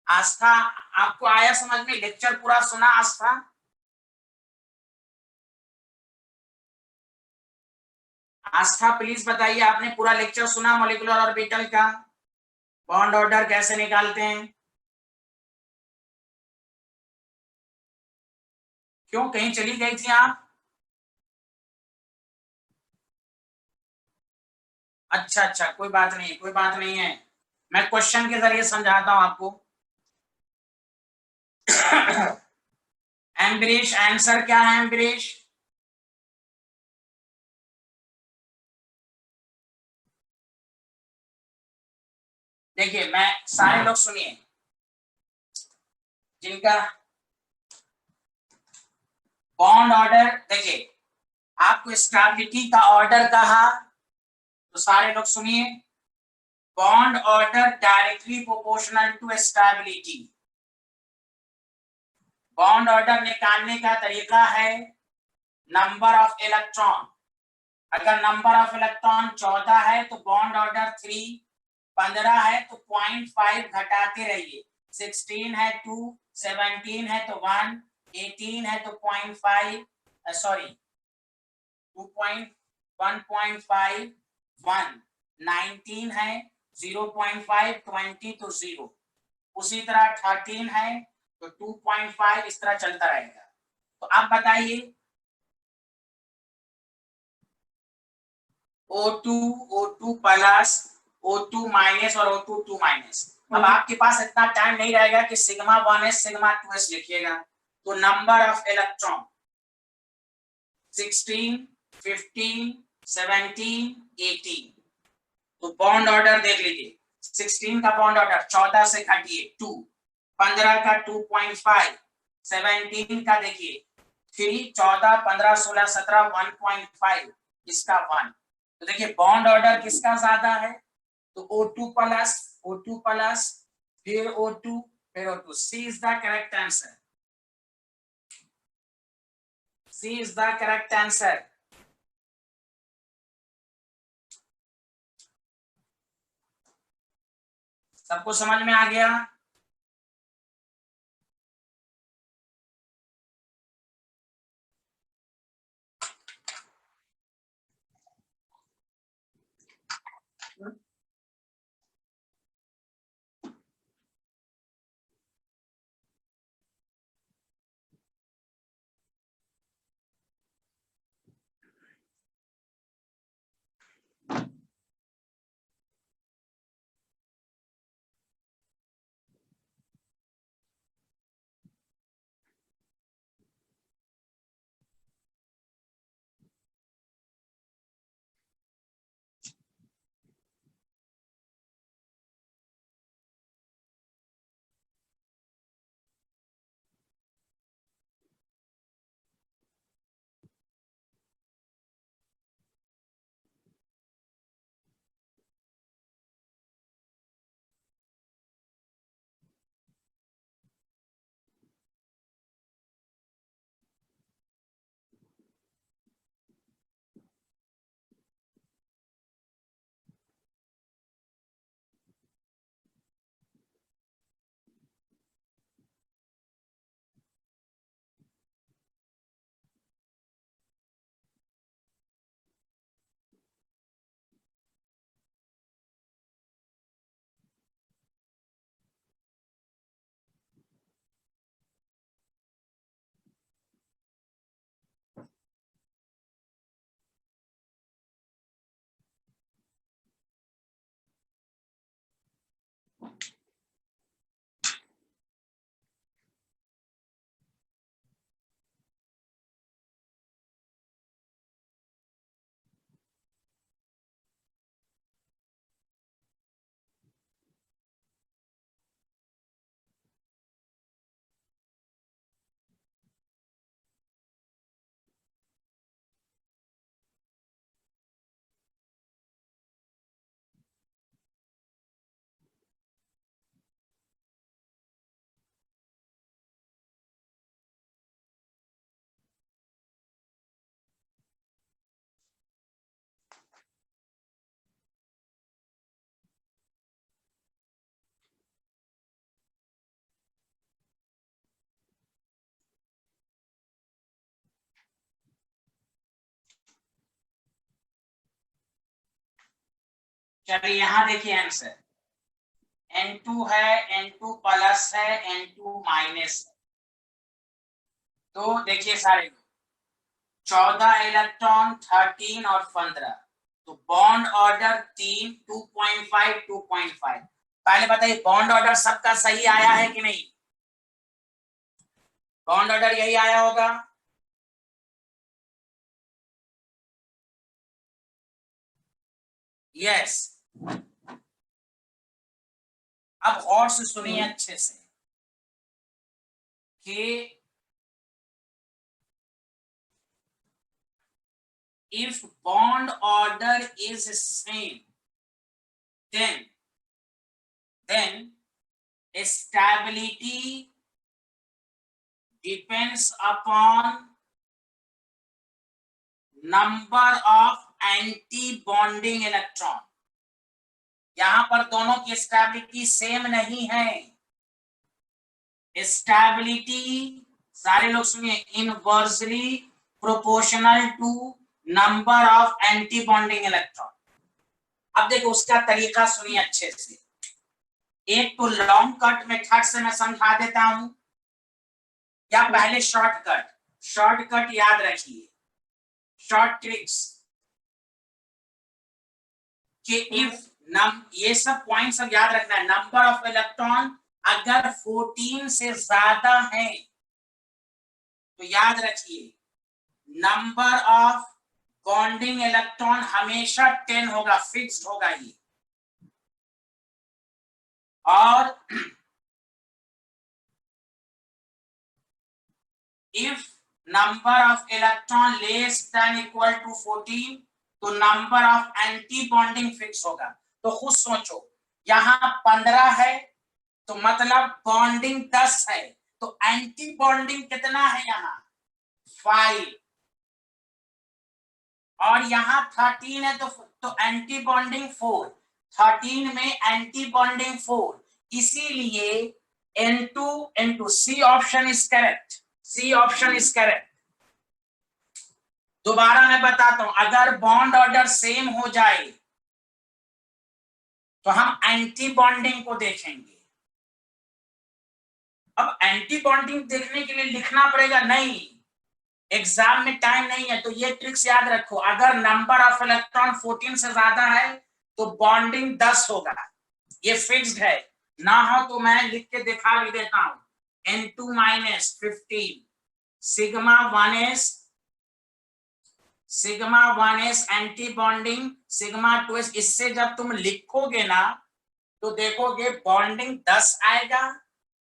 Aastha, आपको आया समझ में? लेक्चर पूरा सुना आस्था? आस्था प्लीज बताइए, आपने पूरा लेक्चर सुना मॉलिक्यूलर ऑर्बिटल का? बॉन्ड ऑर्डर कैसे निकालते हैं? क्यों, कहीं चली गई थी आप? अच्छा अच्छा, कोई बात नहीं, कोई बात नहीं है, मैं क्वेश्चन के जरिए समझाता हूं आपको। एम्ब्रिश, आंसर क्या है एम्ब्रिश? देखिए, मैं सारे लोग सुनिए जिनका बॉन्ड ऑर्डर, देखिए आपको स्टेबिलिटी का ऑर्डर कहा, तो सारे लोग सुनिए, bond order directly proportional to stability. Bond order निकालने का तरीका है नंबर ऑफ इलेक्ट्रॉन। अगर नंबर ऑफ इलेक्ट्रॉन 14 है तो बॉन्ड ऑर्डर 3, 15 है तो 0.5 घटाते रहिए, 16 है 2, 17 है तो 1, 18 है तो 0.5, सॉरी 2.1.5, 1, 19 है 0.5, 20 तो 0, उसी तरह 13 है तो 2.5, इस तरह चलता रहेगा। तो आप बताइए O2, O2 plus, O2 minus और O2 2 माइनस। अब आपके पास इतना टाइम नहीं रहेगा कि सिग्मा 1s सिग्मा 2s लिखिएगा, तो नंबर ऑफ इलेक्ट्रॉन 16, 15, 17, 18, तो बॉन्ड ऑर्डर देख लीजिए, 16 का बॉन्ड ऑर्डर 14 से घटिए 2, 15 का 2.5, 17 का देखिए 3, 14, 15, 16, 17, 1.5, इसका 1। तो देखिए बॉन्ड ऑर्डर किसका ज्यादा है, तो O2 प्लस, O2 प्लस, फिर O2, फिर O2। C is the correct answer, C is the correct answer. सबको समझ में आ गया? चलिए यहां देखिए आंसर, N2 है, N2 प्लस है, N2 माइनस है। तो देखिए सारे 14 इलेक्ट्रॉन, 13 और 15, तो बॉन्ड ऑर्डर 3, 2.5 2.5। पहले बताइए बॉन्ड ऑर्डर सबका सही आया है कि नहीं? बॉन्ड ऑर्डर यही आया होगा। यस। अब और से सुनिए अच्छे से कि if bond order is same, then stability depends upon number of anti bonding electron। यहां पर दोनों की स्टेबिलिटी सेम नहीं है। स्टेबिलिटी, सारे लोग सुनिए, inversely proportional to number of anti bonding electron. अब देखो उसका तरीका सुनिए अच्छे से। एक तो लॉन्ग कट मेथड से मैं समझा देता हूं, या पहले शॉर्टकट। शॉर्टकट याद रखिए, शॉर्ट ट्रिक्स कि इफ ये सब पॉइंट सब याद रखना है। नंबर ऑफ इलेक्ट्रॉन अगर 14 से ज्यादा है तो याद रखिए नंबर ऑफ बॉन्डिंग इलेक्ट्रॉन हमेशा 10 होगा, फिक्स्ड होगा ये। और if number of electron less than equal to 14 तो number of anti bonding fix होगा। तो खुद सोचो, यहां 15 है तो मतलब बॉन्डिंग 10 है, तो एंटी बॉन्डिंग कितना है यहाँ 5, और यहाँ 13 है तो एंटी बॉन्डिंग 4। 13 में एंटी बॉन्डिंग 4, इसीलिए N2 C option is correct. C option is correct. दोबारा मैं बताता हूं, अगर बॉन्ड ऑर्डर सेम हो जाए तो हम एंटी बॉन्डिंग को देखेंगे। अब एंटी बॉन्डिंग देखने के लिए लिखना पड़ेगा नहीं, एग्जाम में टाइम नहीं है, तो ये ट्रिक्स याद रखो। अगर नंबर ऑफ इलेक्ट्रॉन 14 से ज्यादा है तो बॉन्डिंग 10 होगा, ये फिक्स्ड है। ना हो तो मैं लिख के दिखा भी देता हूं, N2 minus 15 sigma 1s anti bonding, sigma 2s। इससे जब तुम लिखोगे ना तो देखोगे बॉन्डिंग 10 आएगा,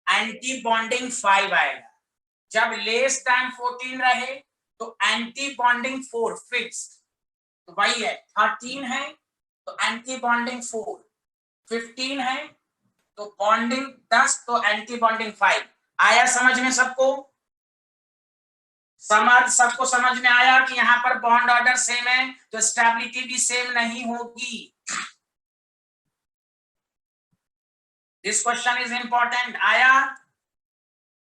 एंटी बॉन्डिंग 5 आएगा। जब लेस देन 14 रहे तो एंटी बॉन्डिंग 4 फिक्स, तो वही है। 13 है तो एंटी बॉन्डिंग 4, 15 है तो बॉन्डिंग 10, तो एंटी बॉन्डिंग 5। आया समझ में सबको? सबको समझ में आया कि यहाँ पर बॉन्ड ऑर्डर सेम है तो स्टेबिलिटी भी सेम नहीं होगी। This question is important. आया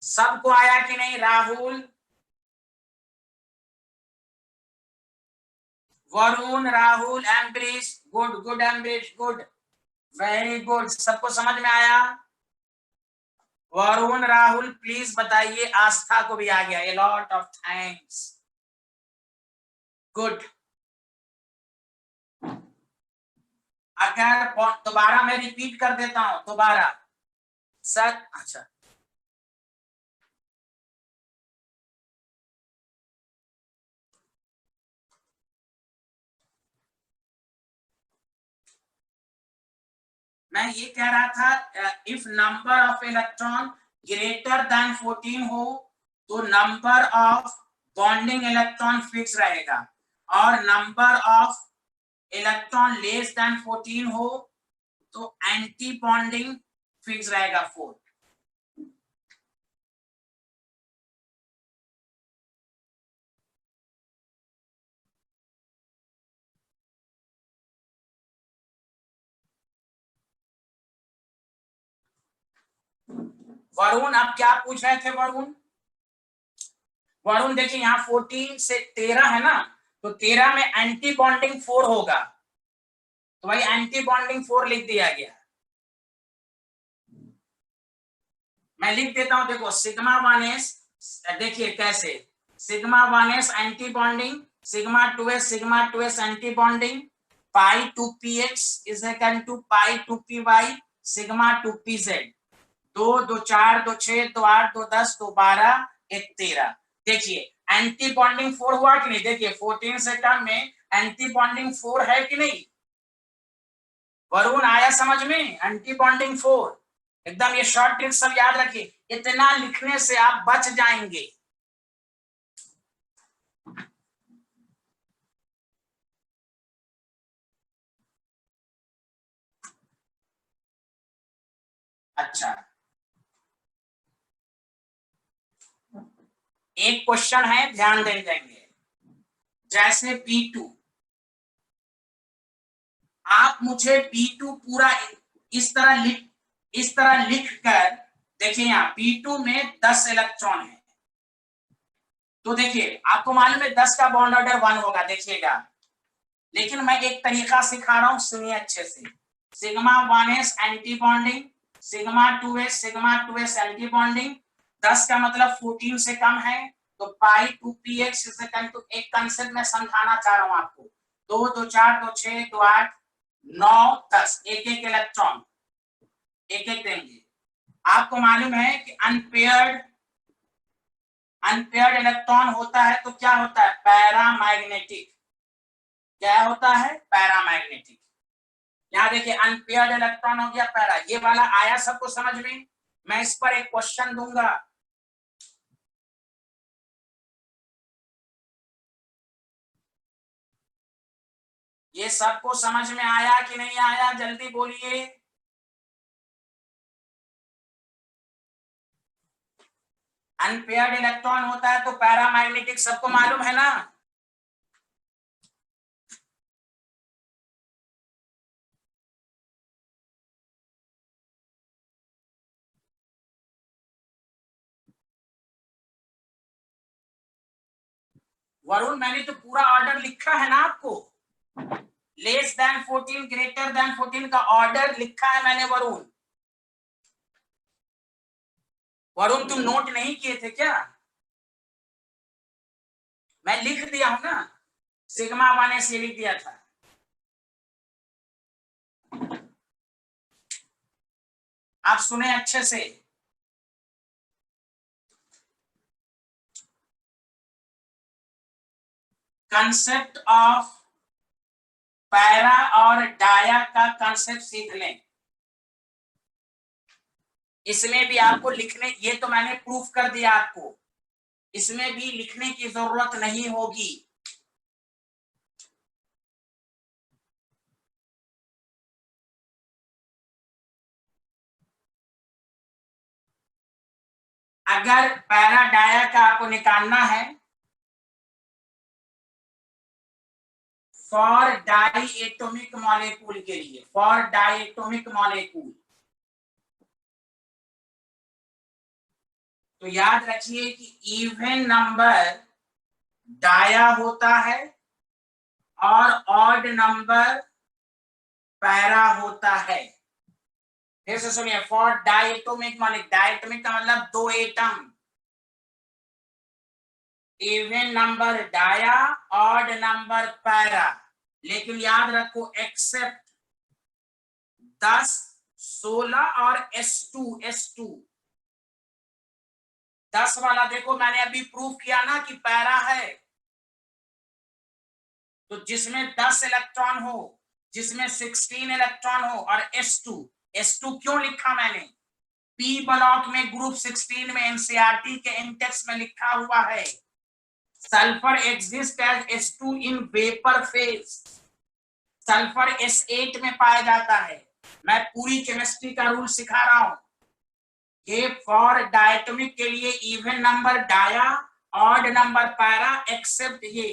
सबको? आया कि नहीं? Rahul, Varun, Rahul, Ambrish, good good Ambrish, good, very good. सबको समझ में आया? वरुण, राहुल प्लीज बताइए। आस्था को भी आ गया, ए लॉट ऑफ थैंक्स, गुड। अगर दोबारा मैं रिपीट कर देता हूं दोबारा सर। अच्छा, मैं ये कह रहा था, if number of electron greater than 14 हो तो number of bonding electron fix रहेगा, और number of electron less then 14 हो तो एंटी बॉन्डिंग फिक्स रहेगा 4। वरुण अब क्या पूछ रहे थे वरुण? वरुण देखिए यहाँ 14 से 13 है ना, तो 13 में एंटी बॉन्डिंग 4 होगा, तो भाई एंटी बॉन्डिंग 4 लिख दिया गया। मैं लिख देता हूं, देखो सिग्मा 1s, देखिए कैसे, sigma 1s anti bonding, sigma 2s anti bonding, pi 2px is equal to pi 2py sigma 2pz, 2 2 4 2 6 2 8 2 10 2 12 1 13। देखिए एंटी बॉन्डिंग 4 हुआ कि नहीं, देखिए 14 से कम में एंटी बॉन्डिंग 4 है कि नहीं, वरुण आया समझ में, एंटी बॉन्डिंग 4। एकदम ये शॉर्ट ट्रिक सब याद रखिए, इतना लिखने से आप बच जाएंगे। अच्छा, एक क्वेश्चन है ध्यान दे देंगे, जैसे P2, आप मुझे P2 पूरा इस तरह लिख कर, देखिए यहाँ P2 में 10 इलेक्ट्रॉन है, तो देखिए आपको मालूम है 10 का बॉन्ड ऑर्डर 1 होगा, देखिएगा, लेकिन मैं एक तरीका सिखा रहा हूं, सुनिए अच्छे से। Sigma 1s anti bonding, sigma 2s anti bonding, 10 का मतलब 14 से कम है, तो पाई 2px इज इक्वल टू, एक कंसेप्ट में समझाना चाह रहा हूं आपको, 2 2 4 2 6 2 8 9 10, एक एक इलेक्ट्रॉन एक एक देंगे। आपको मालूम है कि अनपेयर्ड इलेक्ट्रॉन होता है तो क्या होता है, पैरामैग्नेटिक, क्या होता है, पैरामैग्नेटिक। यहाँ देखिए अनपेयर्ड इलेक्ट्रॉन हो गया पैरा, ये वाला आया सबको समझ में, मैं इस पर एक क्वेश्चन दूंगा। ये सबको समझ में आया कि नहीं आया, जल्दी बोलिए। अनपेयर्ड इलेक्ट्रॉन होता है तो पैरामैग्नेटिक, सबको मालूम है ना। वरुण मैंने तो पूरा ऑर्डर लिखा है ना आपको, लेस देन 14 ग्रेटर देन 14 का ऑर्डर लिखा है मैंने वरुण। वरुण तुम नोट नहीं किए थे क्या, मैं लिख दिया हूं ना, सिग्मा 1s लिख दिया था। आप सुने अच्छे से, कंसेप्ट ऑफ पैरा और डाया का कंसेप्ट सीख लें। इसमें भी आपको लिखने, ये तो मैंने प्रूफ कर दिया आपको, इसमें भी लिखने की जरूरत नहीं होगी। अगर पैरा डाया का आपको निकालना है, फॉर डाई एटोमिक मॉलिक्यूल के लिए, फॉर डाई एटोमिक मॉलिक्यूल, तो याद रखिए कि इवन नंबर डाया होता है और ऑड नंबर पैरा होता है। फिर से सुनिए, फॉर डायटोमिक मॉलिक्यूल, डायटोमिक का मतलब 2 atom, even number dia, odd number para, लेकिन याद रखो एक्सेप्ट 10 16 और S2 10 वाला देखो मैंने अभी प्रूव किया ना कि पैरा है, तो जिसमें 10 इलेक्ट्रॉन हो, जिसमें 16 इलेक्ट्रॉन हो, और S2 क्यों लिखा मैंने, पी ब्लॉक में ग्रुप 16 में एनसीईआरटी के इंडेक्स में लिखा हुआ है, sulphur exist as S2 in vapour phase, sulphur S8 में पाया जाता है। मैं पूरी केमिस्ट्री का रूल सिखा रहा हूं, ये फॉर डायटोमिक के लिए even number dia, odd number para, except ये,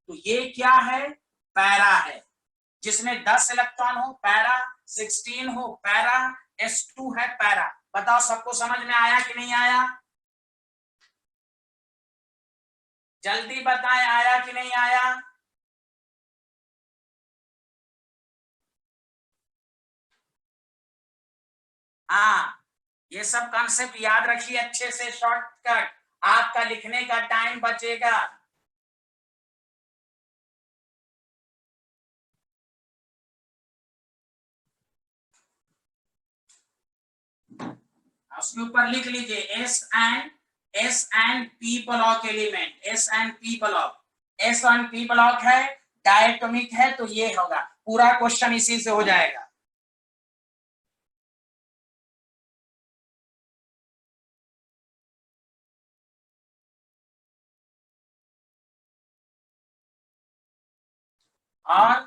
तो ये क्या है, पैरा है, जिसमें 10 इलेक्ट्रॉन हो पैरा, 16 हो पैरा, S2 है पैरा। बताओ सबको समझ में आया कि नहीं आया, जल्दी बताएं आया कि नहीं आया। हाँ, ये सब कॉन्सेप्ट याद रखिए अच्छे से, शॉर्टकट, आपका लिखने का टाइम बचेगा। उसके ऊपर लिख लीजिए S and P block element, S and P block है, डायटोमिक है, तो ये होगा, पूरा क्वेश्चन इसी से हो जाएगा। और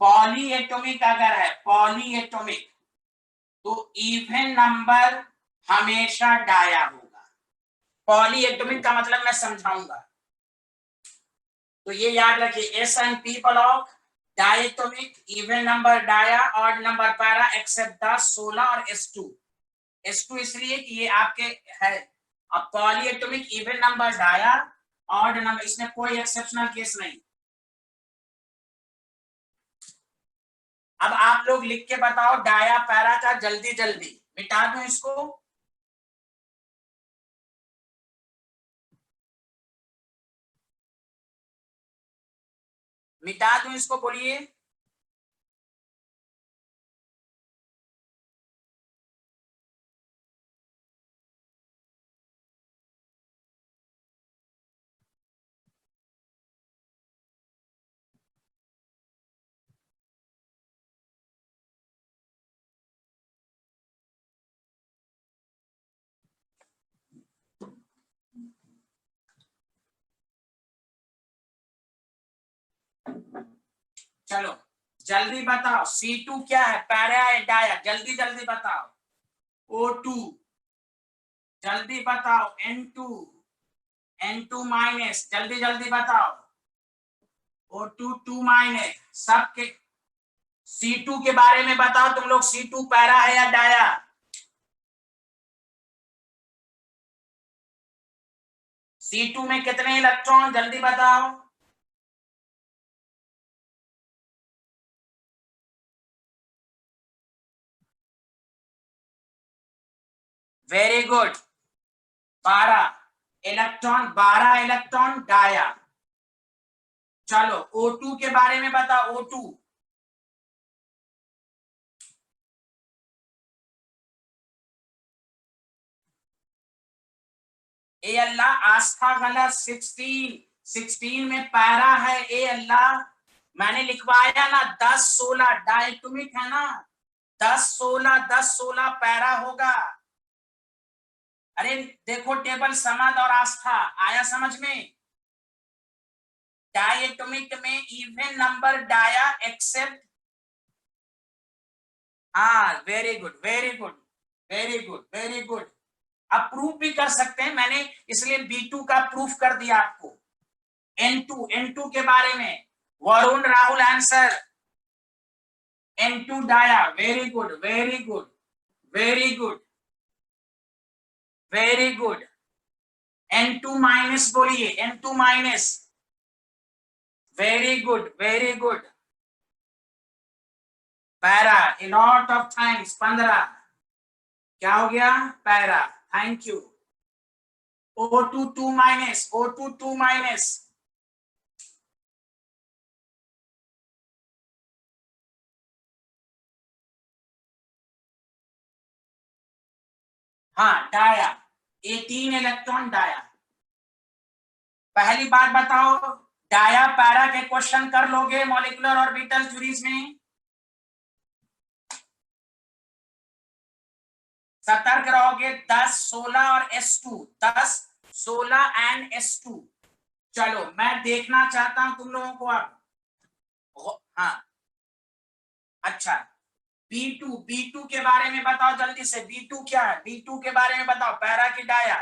पॉलीएटॉमिक अगर है, पॉलीएटॉमिक, तो इवन नंबर हमेशा डाया होगा। पॉलीएटॉमिक का मतलब मैं समझाऊंगा, तो ये याद रखिए, S and P block, diatomic, even number dia, odd number para, except 10, 16 और S2 इसलिए कि ये आपके है। अब polyatomic, even number dia, odd number, इसमें कोई एक्सेप्शनल केस नहीं। अब आप लोग लिख के बताओ डाया पैरा का, जल्दी जल्दी मिटा दूं इसको। मिटा दूं इसको, बोलिए। चलो जल्दी बताओ, C2 क्या है, पैरा है डाया, जल्दी जल्दी बताओ। O2, जल्दी बताओ। N2 माइनस, जल्दी जल्दी बताओ। O2 2 माइनस, सबके। C2 के बारे में बताओ तुम लोग, C2 पैरा है या डाया? C2 में कितने इलेक्ट्रॉन, जल्दी बताओ। Very good, 12 electron, 12 electron dia. चलो O2 के बारे में बताओ, O2। ए अल्लाह, आस्था गलत। 16 में पैरा है, ए अल्लाह, मैंने लिखवाया ना, 10 16 डायटोमिक है ना, 10 16 10 16 पैरा होगा। अरे देखो टेबल, समझ और आस्था आया समझ में। डायटोमिक में इवन नंबर डाया, एक्सेप्ट। हाँ, very good very good very good very good. आप प्रूफ भी कर सकते हैं, मैंने इसलिए B2 का प्रूफ कर दिया आपको। N2 के बारे में, Varun Rahul answer. N2 dia, very good very good very good very good. N2 minus बोलिए, N2 minus, very good very good. Para, a lot of thanks, 15 क्या हो गया, para, thank you. O2 2 minus, O2 2 minus, हाँ डाया, 18 इलेक्ट्रॉन डाया। पहली बात बताओ, डाया पैरा के क्वेश्चन कर लोगे मॉलिक्यूलर ऑर्बिटल ज्यूरीज में? सतर्क रहोगे, 10 16 और S2, 10 16 एंड S2। चलो मैं देखना चाहता हूं तुम लोगों को अब। हाँ, अच्छा, B2 के बारे में बताओ जल्दी से, B2 क्या है, B2 के बारे में बताओ, पैरा की dia?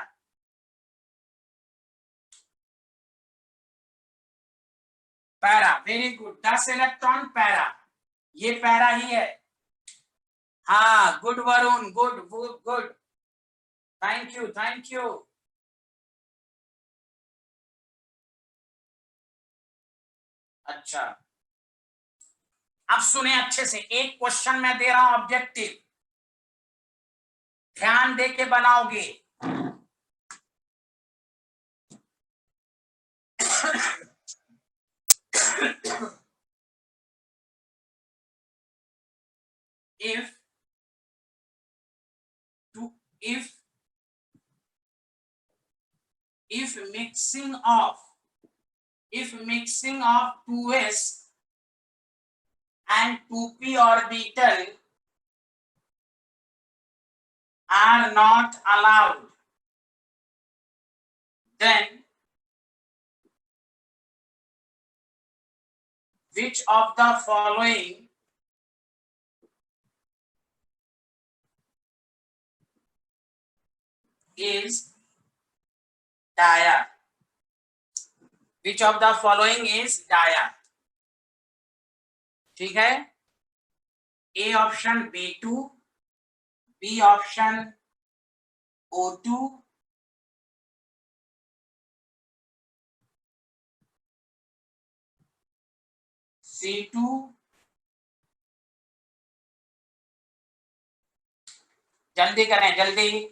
Para, very good, 10 electron para, ये पैरा ही है। हाँ, good Varun, good good good, thank you thank you. अच्छा, अब सुने अच्छे से, एक क्वेश्चन मैं दे रहा हूं ऑब्जेक्टिव, ध्यान दे के बनाओगे। if to if mixing of 2s and 2p orbital are not allowed, then which of the following is dia? Which of the following is dia? ठीक है, A option B2, B option O2, C2, जल्दी करें जल्दी।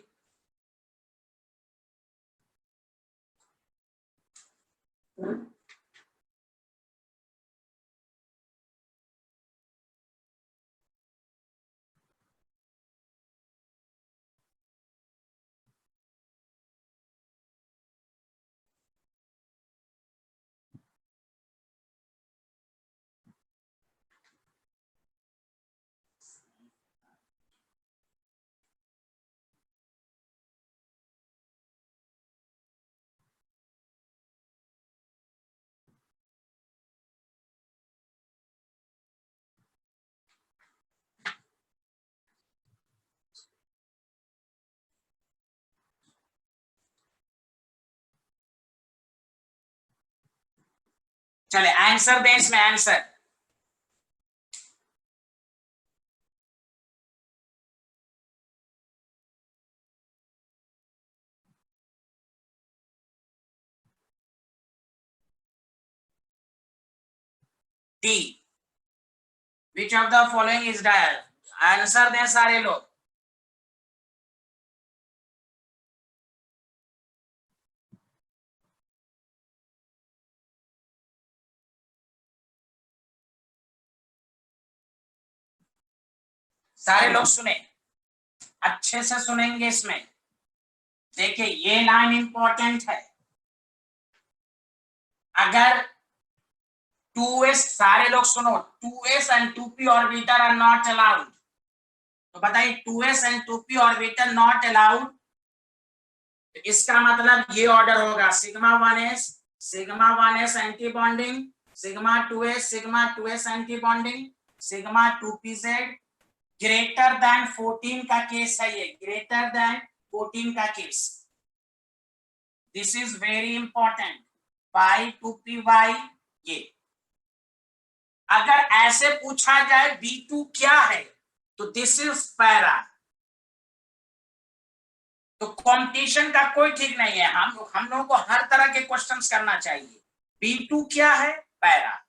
चले आंसर दें इसमें, answer D, which of the following is dial. Answer दें सारे लोग। सारे लोग सुने, अच्छे से सुनेंगे इसमें। देखिए ये लाइन इंपॉर्टेंट है। अगर 2s, सारे लोग सुनो, 2s and 2p orbital are not allowed, तो बताइए 2s and 2p orbiter not allowed, तो इसका मतलब ये ऑर्डर होगा sigma 1s anti bonding, sigma 2s anti bonding, sigma 2pz greater than 14 का केस है ये, ग्रेटर देन 14 का case. This is very important. Pi 2py ये। अगर ऐसे पूछा जाए B2 क्या है, तो दिस इज पैरा। तो कंपटीशन का कोई ठीक नहीं है, हम लोगों को हर तरह के क्वेश्चंस करना चाहिए। B2 क्या है? पैरा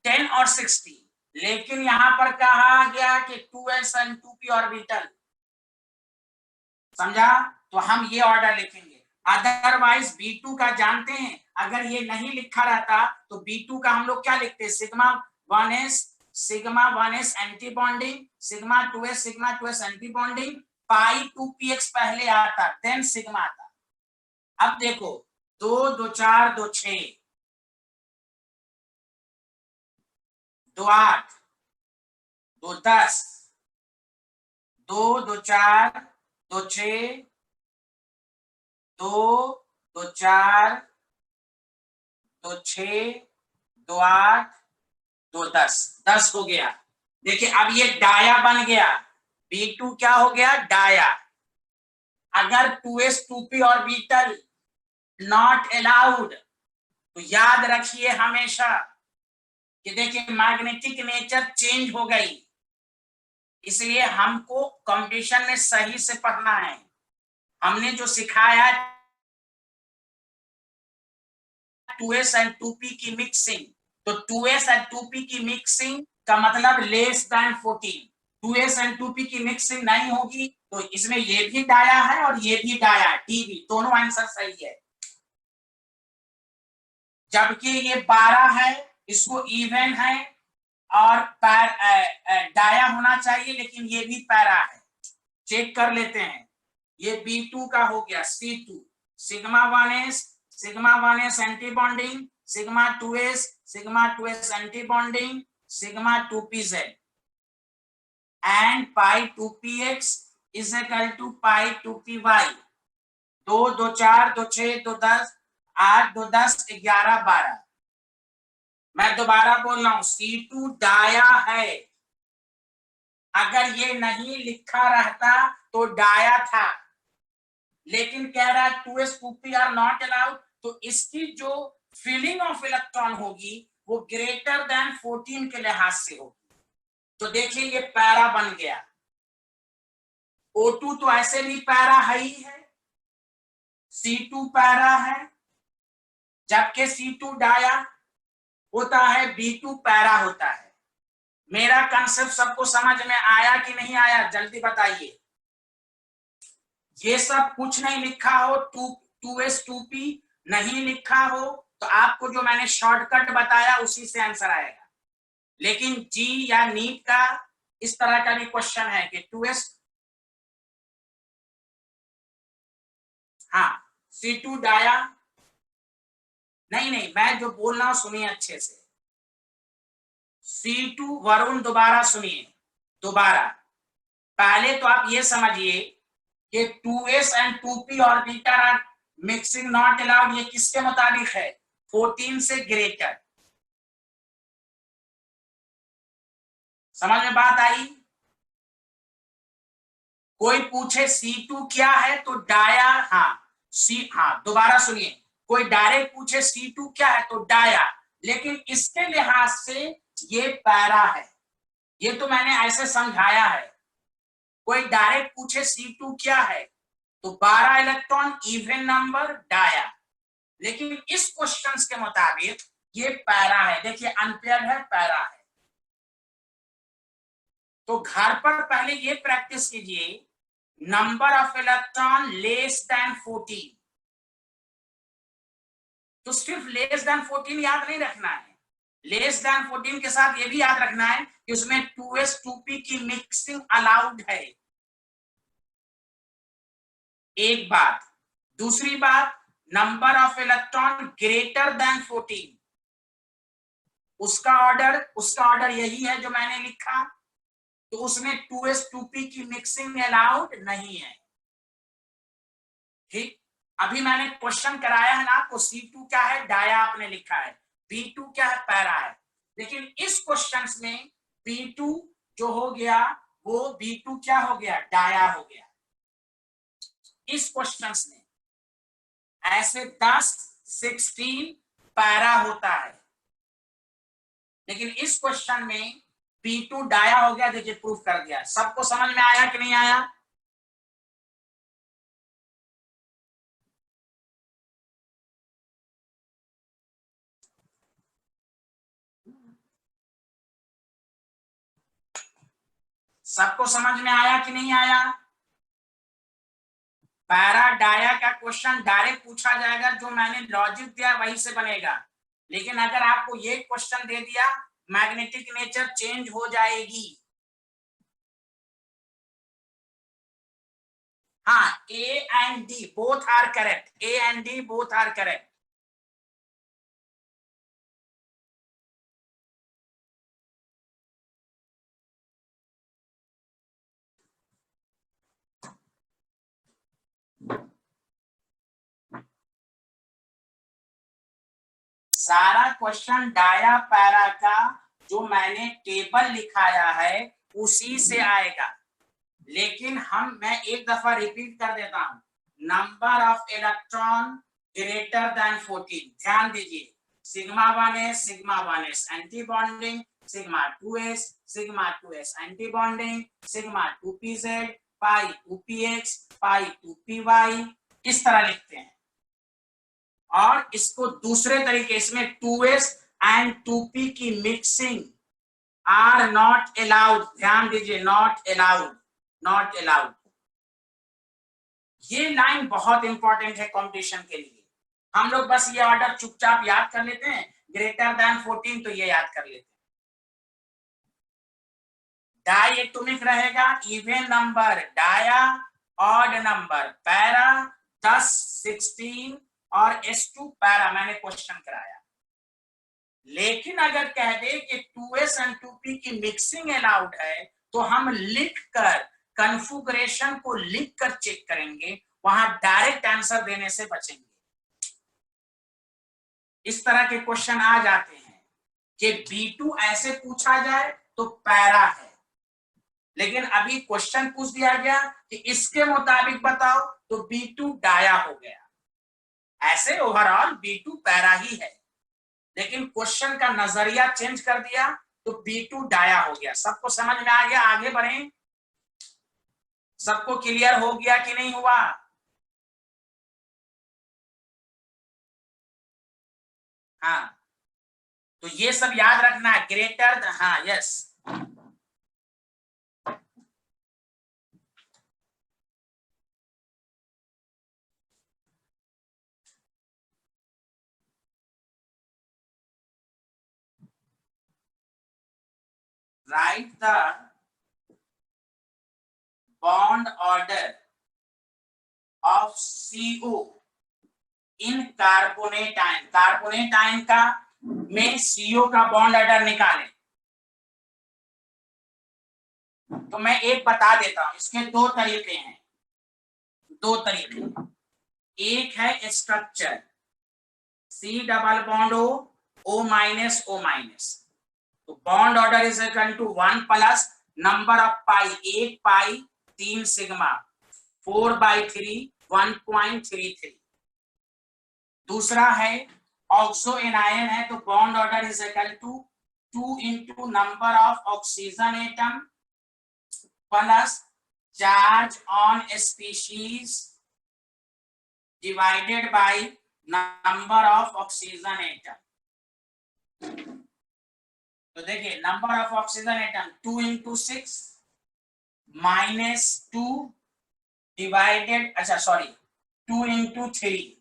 10 और 60। लेकिन यहां पर कहा गया कि 2s एंड 2p ऑर्बिटल, समझा? तो हम ये ऑर्डर लिखेंगे। अदरवाइज B2 का जानते हैं, अगर ये नहीं लिखा रहता तो B2 का हम लोग क्या लिखते हैं? Sigma 1s anti bonding, sigma 2s anti bonding, pi 2px पहले आता, देन सिग्मा आता। अब देखो 2 2 4 2 6 2 8 2 10 2 2 4 2 6 2 2 4 2 6 2 8 2 10 हो गया। देखिए अब ये डाया बन गया। B2 क्या हो गया? डाया। अगर 2s 2p orbital not allowed, तो याद रखिए हमेशा कि देखिए मैग्नेटिक नेचर चेंज हो गई, इसलिए हमको कंडीशन में सही से पढ़ना है। हमने जो सिखाया 2s एंड 2p की मिक्सिंग, तो 2s एंड 2p की मिक्सिंग का मतलब less than 14। 2s and 2p की मिक्सिंग नहीं होगी तो इसमें ये भी डाया है और ये भी डाया है, डी भी, दोनों आंसर सही है। जबकि ये 12 है, इसको इवन है और डाया होना चाहिए, लेकिन ये भी पैरा है। चेक कर लेते हैं। ये B2 का हो गया C2, sigma 1s anti bonding, sigma 2s anti bonding, sigma 2pz and pi 2px is equal to pi 2py। 2 2 4 2 6 2 10 8 2 10 11 12। मैं दोबारा बोल रहा हूं, C2 डाया है। अगर ये नहीं लिखा रहता तो डाया था, लेकिन कह रहा है 2s 2p are not allowed, तो इसकी जो फिलिंग ऑफ इलेक्ट्रॉन होगी वो ग्रेटर देन 14 के लिहाज से होगी। तो देखिए ये पैरा बन गया। O2 तो ऐसे भी पैरा है ही है, C2 पैरा है, जबकि C2 डाया होता है, B2 पैरा होता है। मेरा कंसेप्ट सबको समझ में आया कि नहीं आया, जल्दी बताइए। ये सब कुछ नहीं लिखा हो, 2s 2p नहीं लिखा हो, तो आपको जो मैंने शॉर्टकट बताया उसी से आंसर आएगा। लेकिन जी या नीट का इस तरह का भी क्वेश्चन है कि 2s, हाँ C2 डाया, नहीं मैं जो बोल रहा हूं सुनिए अच्छे से। C2 वरुण दोबारा सुनिए, दोबारा। पहले तो आप ये समझिए कि 2s and 2p orbital are mixing not allowed, ये किसके मुताबिक है? 14 से ग्रेटर। समझ में बात आई? कोई पूछे C2 क्या है तो डाया, हाँ दोबारा सुनिए। कोई डायरेक्ट पूछे C2 क्या है तो डाया, लेकिन इसके लिहाज से ये पैरा है। ये तो मैंने ऐसे समझाया है। कोई डायरेक्ट पूछे C2 क्या है तो 12 इलेक्ट्रॉन इवन नंबर डाया, लेकिन इस क्वेश्चंस के मुताबिक ये पैरा है। देखिए अनपेयर्ड है, पैरा है। तो घर पर पहले ये प्रैक्टिस कीजिए, number of electron less then 14। तो सिर्फ लेस देन 14 याद नहीं रखना है, लेस देन 14 के साथ ये भी याद रखना है कि उसमें 2s 2p की मिक्सिंग अलाउड है। एक बात। दूसरी बात, number of electron greater than 14, उसका ऑर्डर यही है जो मैंने लिखा, तो उसमें 2s 2p की मिक्सिंग अलाउड नहीं है। ठीक, अभी मैंने क्वेश्चन कराया है ना आपको, C2 क्या है? डाया आपने लिखा है, B2 क्या है? पैरा है। लेकिन इस क्वेश्चन में B2 जो हो गया वो B2 क्या हो गया? डाया हो गया। इस क्वेश्चन में ऐसे 10 16 पैरा होता है, लेकिन इस क्वेश्चन में B2 डाया हो गया। देखिए प्रूफ कर दिया। सबको समझ में आया कि नहीं आया? सबको समझ में आया कि नहीं आया? पैरा डाया का क्वेश्चन डायरेक्ट पूछा जाएगा, जो मैंने लॉजिक दिया वही से बनेगा। लेकिन अगर आपको ये क्वेश्चन दे दिया, मैग्नेटिक नेचर चेंज हो जाएगी। हाँ, A and D both are correct, A and D both are correct। सारा क्वेश्चन डाया पैरा का जो मैंने टेबल लिखाया है उसी से आएगा। लेकिन मैं एक दफा रिपीट कर देता हूं, number of electron greater than 14। ध्यान दीजिए, sigma 1s anti bonding, sigma 2s anti bonding, sigma 2pz, pi 2px, पाई 2py, इस तरह लिखते हैं। और इसको दूसरे तरीके, इसमें 2s एंड 2p की मिक्सिंग आर नॉट अलाउड। ध्यान दीजिए, नॉट अलाउड। ये लाइन बहुत इंपॉर्टेंट है कंपटीशन के लिए। हम लोग बस ये ऑर्डर चुपचाप याद कर लेते हैं, ग्रेटर देन 14 तो ये याद कर लेते हैं। डाई एटॉमिक रहेगा, even number dia, odd number para, 10 16 और S2 पैरा मैंने क्वेश्चन कराया। लेकिन अगर कह दे कि 2s एंड 2p की मिक्सिंग अलाउड है तो हम लिखकर कॉन्फ़िगरेशन को लिखकर चेक करेंगे, वहां डायरेक्ट आंसर देने से बचेंगे। इस तरह के क्वेश्चन आ जाते हैं कि B2 ऐसे पूछा जाए तो पैरा है, लेकिन अभी क्वेश्चन पूछ दिया गया कि इसके मुताबिक बताओ तो B2 डाया हो गया। ऐसे ओवरऑल B2 पैरा ही है, लेकिन क्वेश्चन का नजरिया चेंज कर दिया तो B2 डाया हो गया। सबको समझ में आ गया? आगे बढ़ें। सबको क्लियर हो गया कि नहीं हुआ? हाँ, तो ये सब याद रखना है। ग्रेटर, हाँ yes, right the bond order of CO in carbonate ion. Carbonate ion का में CO का बॉन्ड ऑर्डर निकालें। तो मैं एक बता देता हूं, इसके दो तरीके हैं, दो तरीके। एक है structure C double bond O minus O minus, तो bond order is equal to 1 plus number of pi, 1 pi 3 sigma 4/3 1.33। दूसरा है ऑक्सो एनायन है, तो bond order is equal to 2 into number of oxygen atom plus charge on species divided by number of oxygen atom. तो देखिए number of oxygen atom 2 into 6 minus 2 divided, अच्छा सॉरी 2 इंटू 3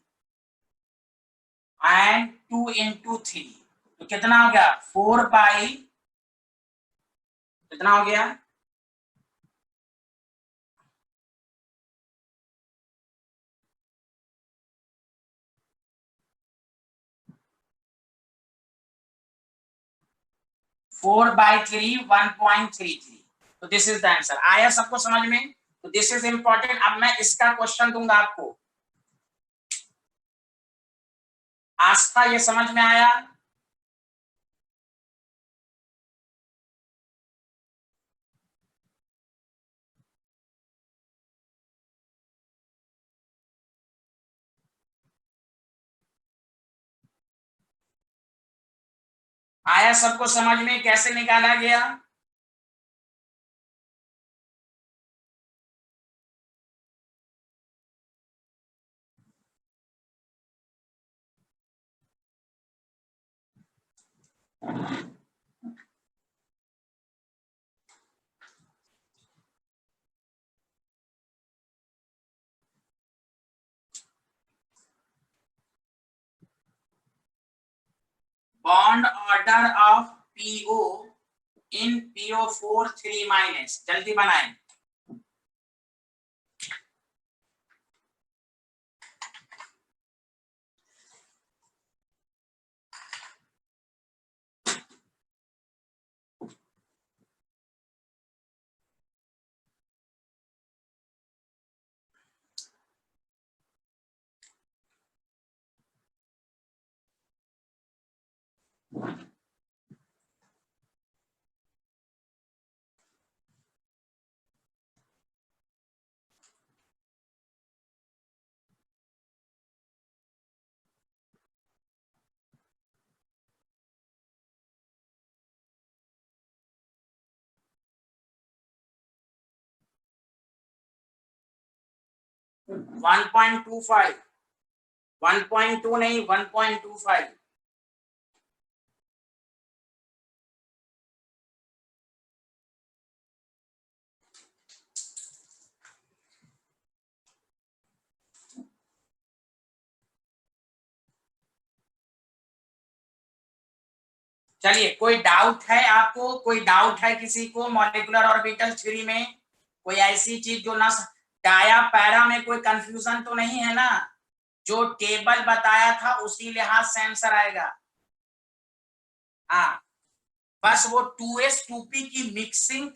एंड 2 इंटू 3, तो कितना हो गया 4 बाई, कितना हो गया 4/3 1.33। तो दिस इज द आंसर। आया सबको समझ में? तो दिस इज इंपॉर्टेंट। अब मैं इसका क्वेश्चन दूंगा आपको। आस्था ये समझ में आया? आया सबको समझ में कैसे निकाला गया? Bond order of PO in PO4 3- जल्दी बनाएं। वन पॉइंट टू फाइव, 1.2 नहीं 1.25। चलिए, कोई डाउट है आपको? कोई डाउट है किसी को मॉलिक्यूलर ऑर्बिटल थ्योरी में? कोई ऐसी चीज जो ना डाया पैरा में कोई कंफ्यूजन तो नहीं है ना? जो टेबल बताया था उसी लिहाज से आंसर आएगा। हाँ, बस वो 2s 2p की मिक्सिंग